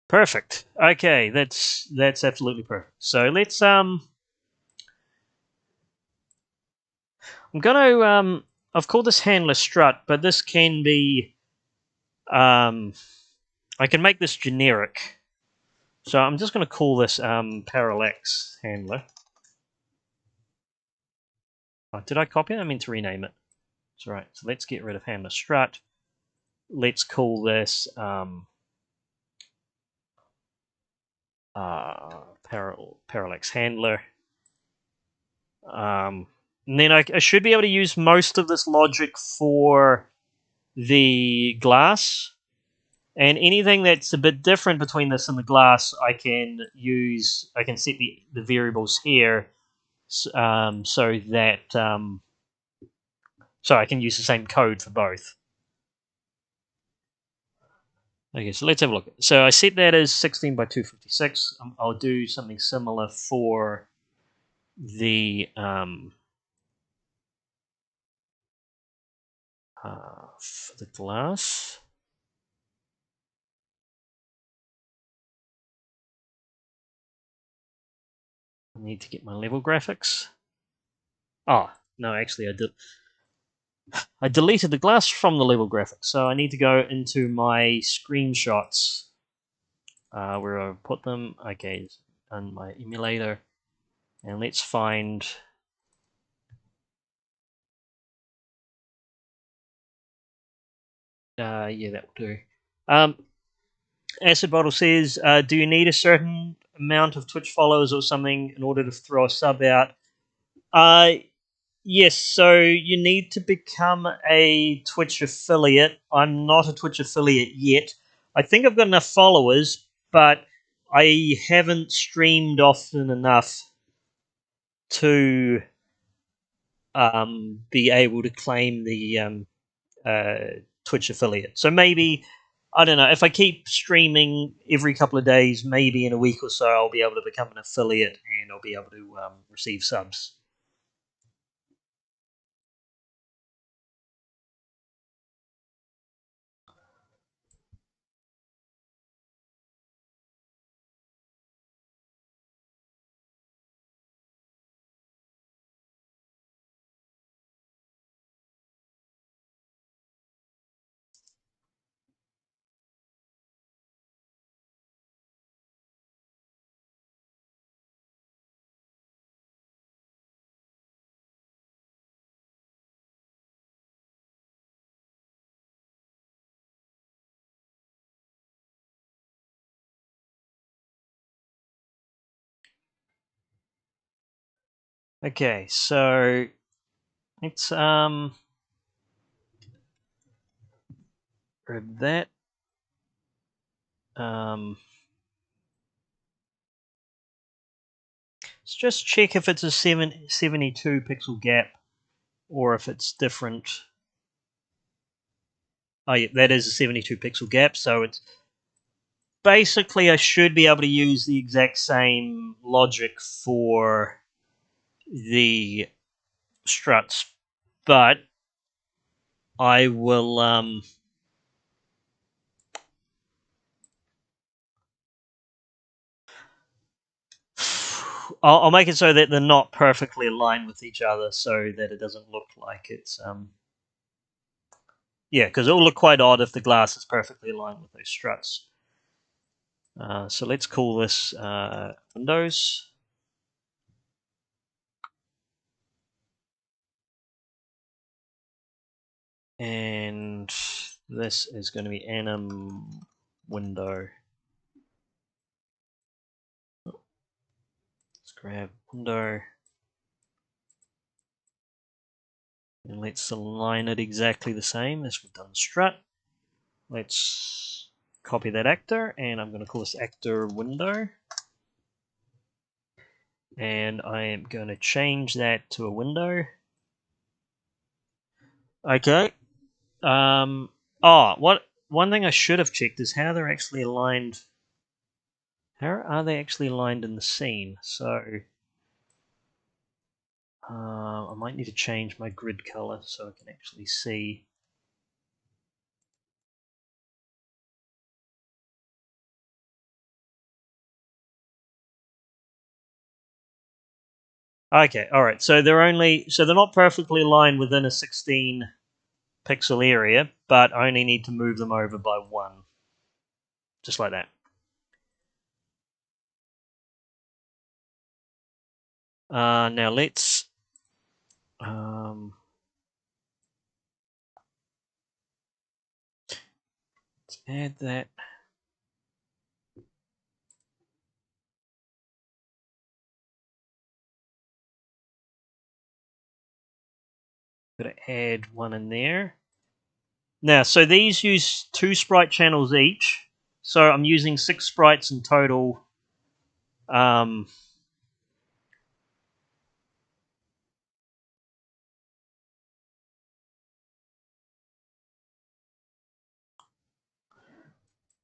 Perfect. Okay, that's absolutely perfect. So let's I'm gonna I've called this handler strut, but this can be I can make this generic. So I'm just gonna call this parallax handler. Oh, did I copy it? I meant to rename it. That's right. So let's get rid of handler strut. Let's call this parallax handler. And then I should be able to use most of this logic for the glass. And anything that's a bit different between this and the glass, I can set the variables here so that so I can use the same code for both. Okay, so let's have a look. So I set that as 16 by 256. I'll do something similar for the glass. I need to get my level graphics. Oh, no, actually I deleted the glass from the level graphics, so I need to go into my screenshots where I put them. Okay, on my emulator, and let's find. Yeah, that will do. Acid Bottle says, "Do you need a certain amount of Twitch followers or something in order to throw a sub out?" Uh, yes. So you need to become a Twitch affiliate. I'm not a Twitch affiliate yet. I think I've got enough followers, but I haven't streamed often enough to be able to claim the Twitch affiliate. So maybe, I don't know, if I keep streaming every couple of days, maybe in a week or so, I'll be able to become an affiliate and I'll be able to receive subs. Okay, so let's grab that. Let's just check if it's a 72 pixel gap or if it's different. Oh yeah, that is a 72 pixel gap, so it's basically I should be able to use the exact same logic for the struts, but I will I'll make it so that they're not perfectly aligned with each other, so that it doesn't look like it's yeah, because it will look quite odd if the glass is perfectly aligned with those struts. So let's call this Windows. And this is going to be anim window. Let's grab window. And let's align it exactly the same as we've done strut. Let's copy that actor, and I'm going to call this actor window. And I am going to change that to a window. Okay. What one thing I should have checked is how they're actually aligned. How are they actually aligned in the scene? So I might need to change my grid color so I can actually see. Okay, all right. So they're not perfectly aligned within a 16 pixel area, but I only need to move them over by one, just like that. Now let's add that. Got to add one in there. Now, so these use 2 sprite channels each. So I'm using 6 sprites in total. Um,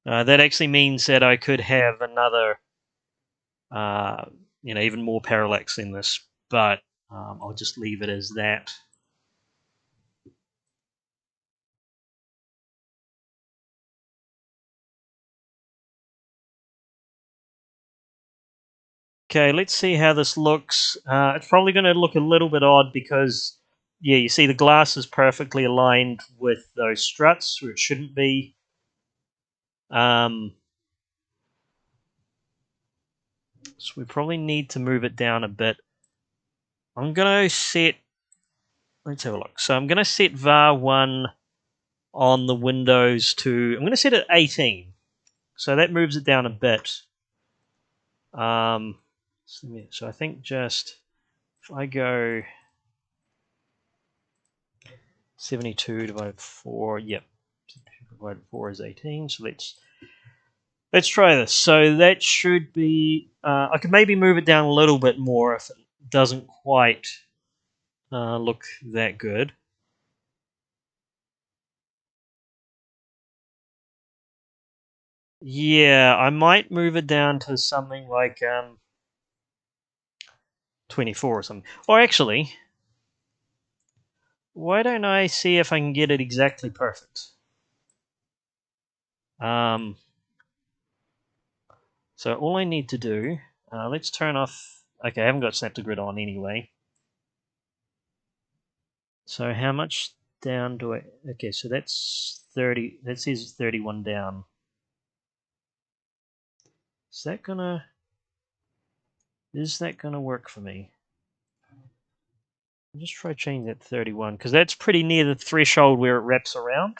that actually means that I could have another, uh, even more parallax in this, but I'll just leave it as that. Okay, let's see how this looks. It's probably going to look a little bit odd because, yeah, you see the glass is perfectly aligned with those struts where it shouldn't be. So we probably need to move it down a bit. I'm going to set, let's have a look. So I'm going to set var1 on the Windows to, I'm going to set it 18. So that moves it down a bit. So I think just, if I go 72 divided by 4, yep, divided by 4 is 18. So let's try this. So that should be, I could maybe move it down a little bit more if it doesn't quite look that good. Yeah, I might move it down to something like 24 or something. Or actually, why don't I see if I can get it exactly perfect? Um, so all I need to do, let's turn off. Okay, I haven't got snap to grid on anyway. So how much down do I? Okay, so that's 30. That says 31 down. Is that gonna? Is that gonna work for me? I'll just try changing that to 31 because that's pretty near the threshold where it wraps around.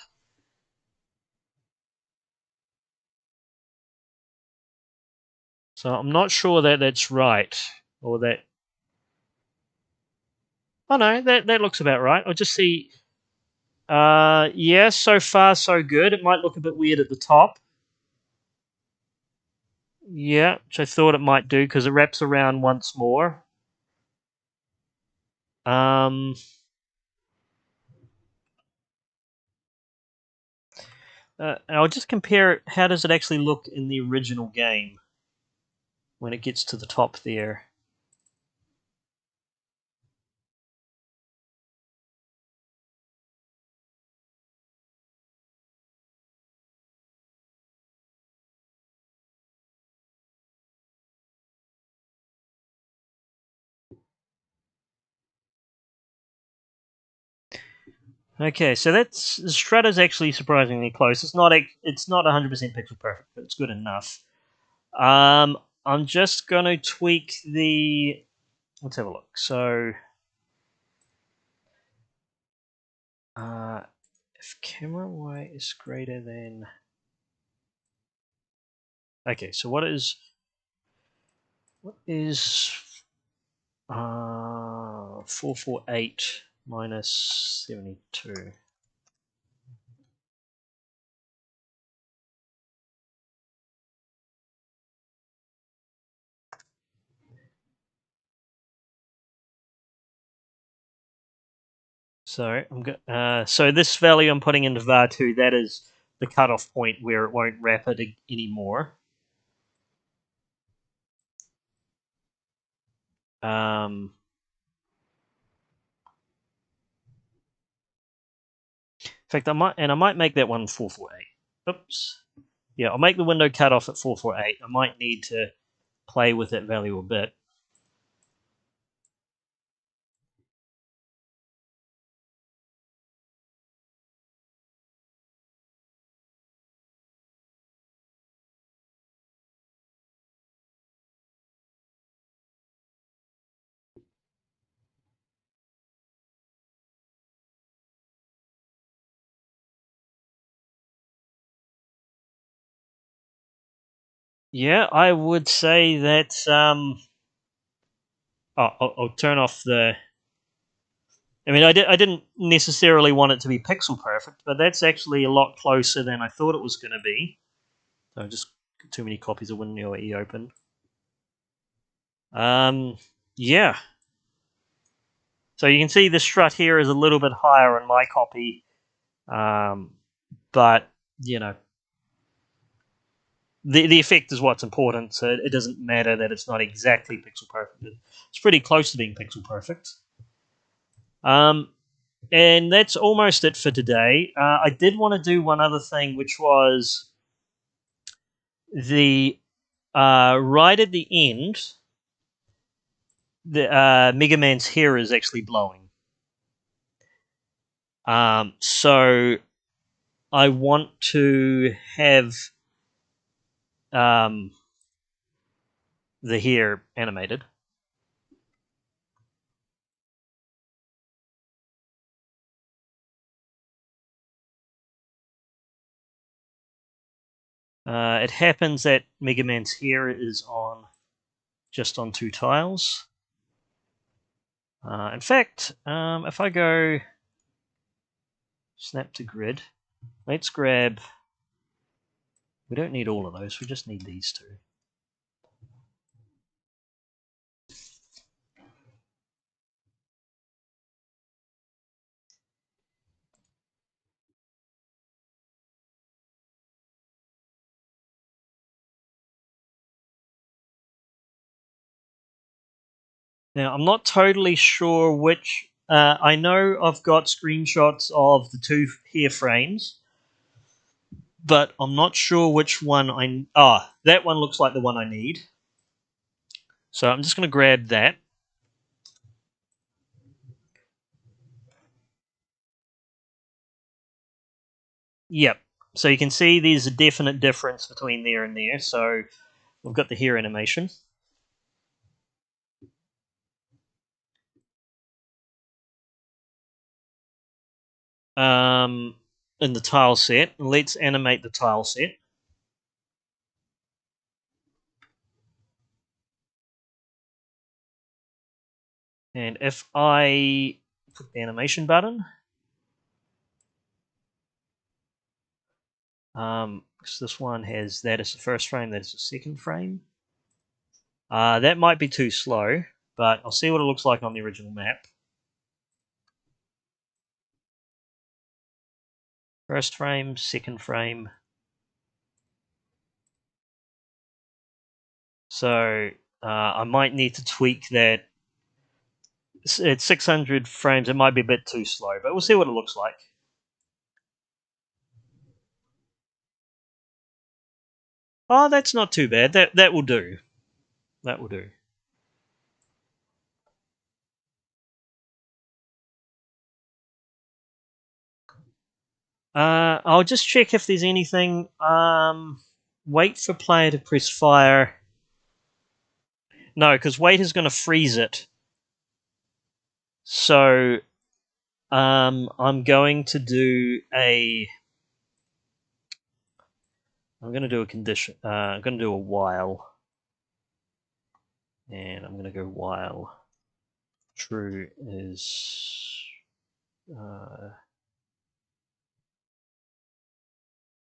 So I'm not sure that that's right or that. Oh no, that looks about right. I'll just see. Yeah, so far so good. It might look a bit weird at the top. Yeah, which I thought it might do because it wraps around once more. Um, I'll just compare it. How does it actually look in the original game when it gets to the top there? Okay, so that's Strata's actually surprisingly close. It's not 100% pixel perfect, but it's good enough. I'm just gonna tweak the. Let's have a look. So, uh, if camera Y is greater than. Okay, so what is 448 minus 72? So this value I'm putting into var2, that is the cutoff point where it won't wrap it anymore. Um, in fact, I might make that one 448. Oops. Yeah, I'll make the window cutoff at 448. I might need to play with that value a bit. Yeah, I would say that. I'll turn off the. I mean, I didn't necessarily want it to be pixel perfect, but that's actually a lot closer than I thought it was going to be. So just too many copies of WinUAE open. Yeah. So you can see the strut here is a little bit higher on my copy, um, but you know the effect is what's important. So it doesn't matter that it's not exactly pixel perfect. It's pretty close to being pixel perfect. Um, and that's almost it for today. I did want to do one other thing, which was the right at the end, the Mega Man's hair is actually blowing. So I want to have um, the hair animated. It happens that Mega Man's hair is on just on two tiles. In fact, if I go snap to grid, let's grab. We don't need all of those. We just need these two. Now, I'm not totally sure which. I know I've got screenshots of the two hair frames, but I'm not sure which one I. Ah, that one looks like the one I need. So I'm just going to grab that. Yep. So you can see there's a definite difference between there and there. So we've got the hair animation. Um, in the tile set. Let's animate the tile set. And if I click the animation button, because this one has that as the first frame, that is the second frame. That might be too slow, but I'll see what it looks like on the original map. First frame, second frame. So I might need to tweak that. At 600 frames, it might be a bit too slow, but we'll see what it looks like. Oh, that's not too bad. That will do. That will do. I'll just check if there's anything. Wait for player to press fire. No, because wait is going to freeze it. So I'm going to do a. I'm going to do a condition. I'm going to do a while, and I'm going to go while true is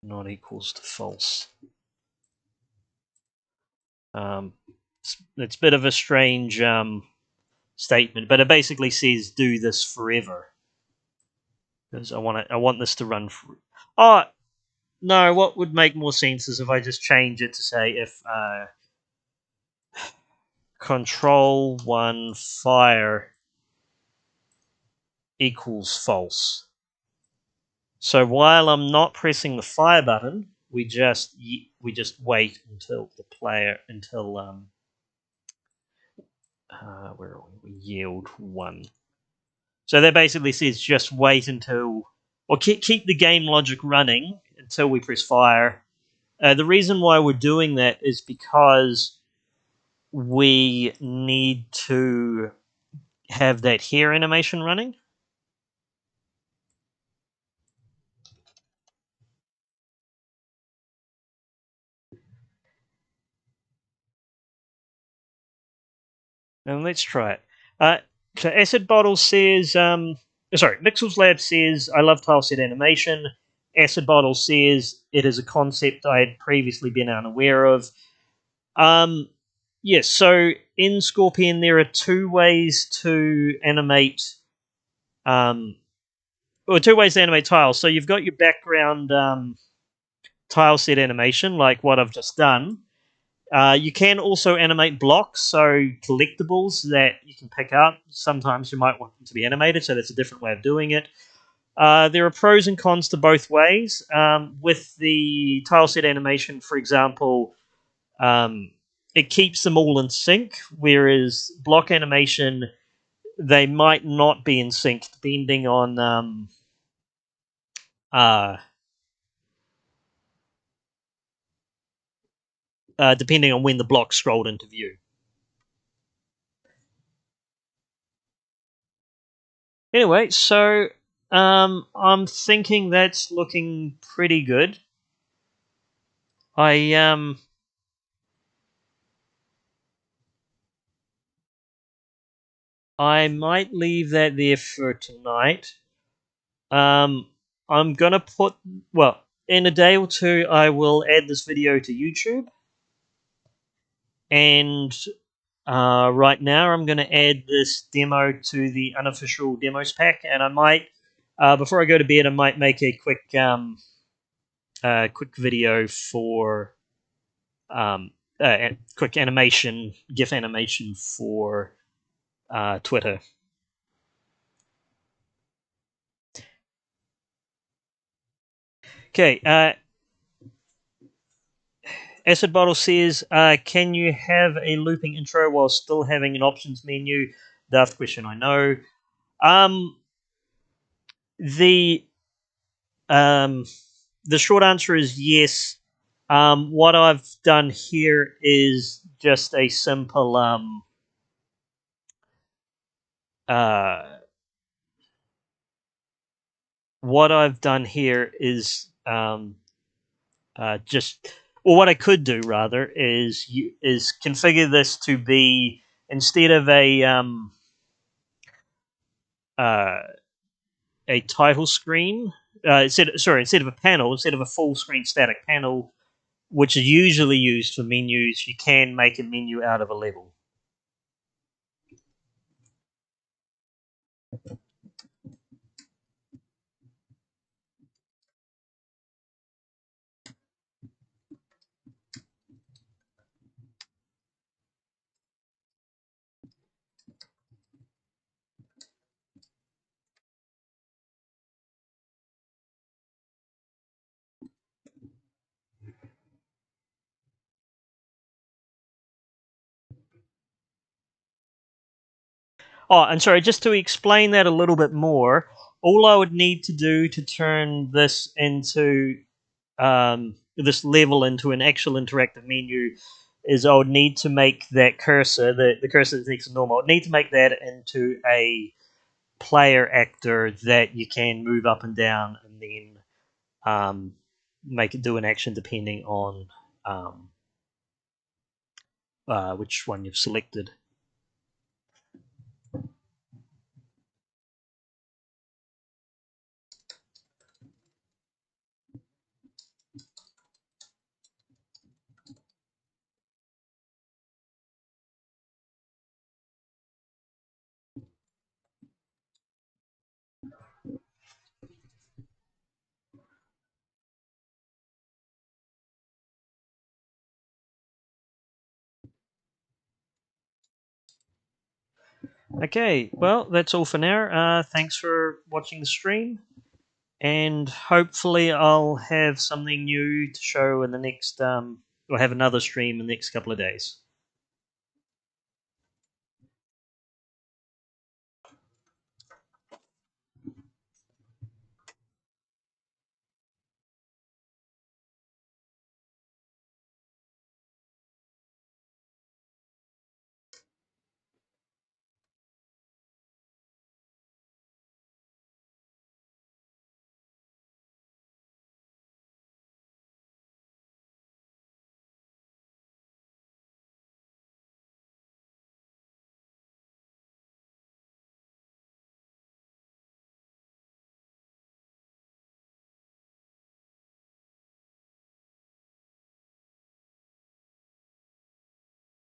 not equals to false. It's a bit of a strange statement, but it basically says do this forever because I want this to run. Oh no! What would make more sense is if I just change it to say if control one fire equals false. So while I'm not pressing the fire button, we just wait until the player where are we? We yield one. So that basically says just wait until, or keep the game logic running until we press fire. The reason why we're doing that is because we need to have that hair animation running. And let's try it. So Acid Bottle says, sorry, Mixels Lab says, I love tileset animation. Acid Bottle says it is a concept I had previously been unaware of. Yes, so in Scorpion there are two ways to animate, or two ways to animate tiles. So you've got your background tile set animation, like what I've just done. You can also animate blocks, so collectibles that you can pick up. Sometimes you might want them to be animated, so that's a different way of doing it. There are pros and cons to both ways. With the tileset animation, for example, it keeps them all in sync, whereas block animation, they might not be in sync depending on depending on when the block scrolled into view. Anyway, so I'm thinking that's looking pretty good. I I might leave that there for tonight. Um, I'm gonna put in a day or two. I will add this video to YouTube, and right now I'm gonna add this demo to the unofficial demos pack, and I might before I go to bed, I might make a quick video for quick animation, GIF animation for Twitter. Okay. Acid Bottle says, "Can you have a looping intro while still having an options menu?" Daft question, I know. Um, the um, the short answer is yes. What I've done here is just a simple what I've done here is just, or what I could do rather is configure this to be, instead of a uh, a title screen. Instead of a panel, instead of a full screen static panel, which is usually used for menus, you can make a menu out of a level. Oh, and sorry, just to explain that a little bit more, all I would need to do to turn this into this level into an actual interactive menu is I would need to make that cursor, the cursor that's next to normal, I would need to make that into a player actor that you can move up and down and then make it do an action depending on um, which one you've selected. Okay, well, that's all for now. Thanks for watching the stream, and hopefully, I'll have something new to show in the next, or have another stream in the next couple of days.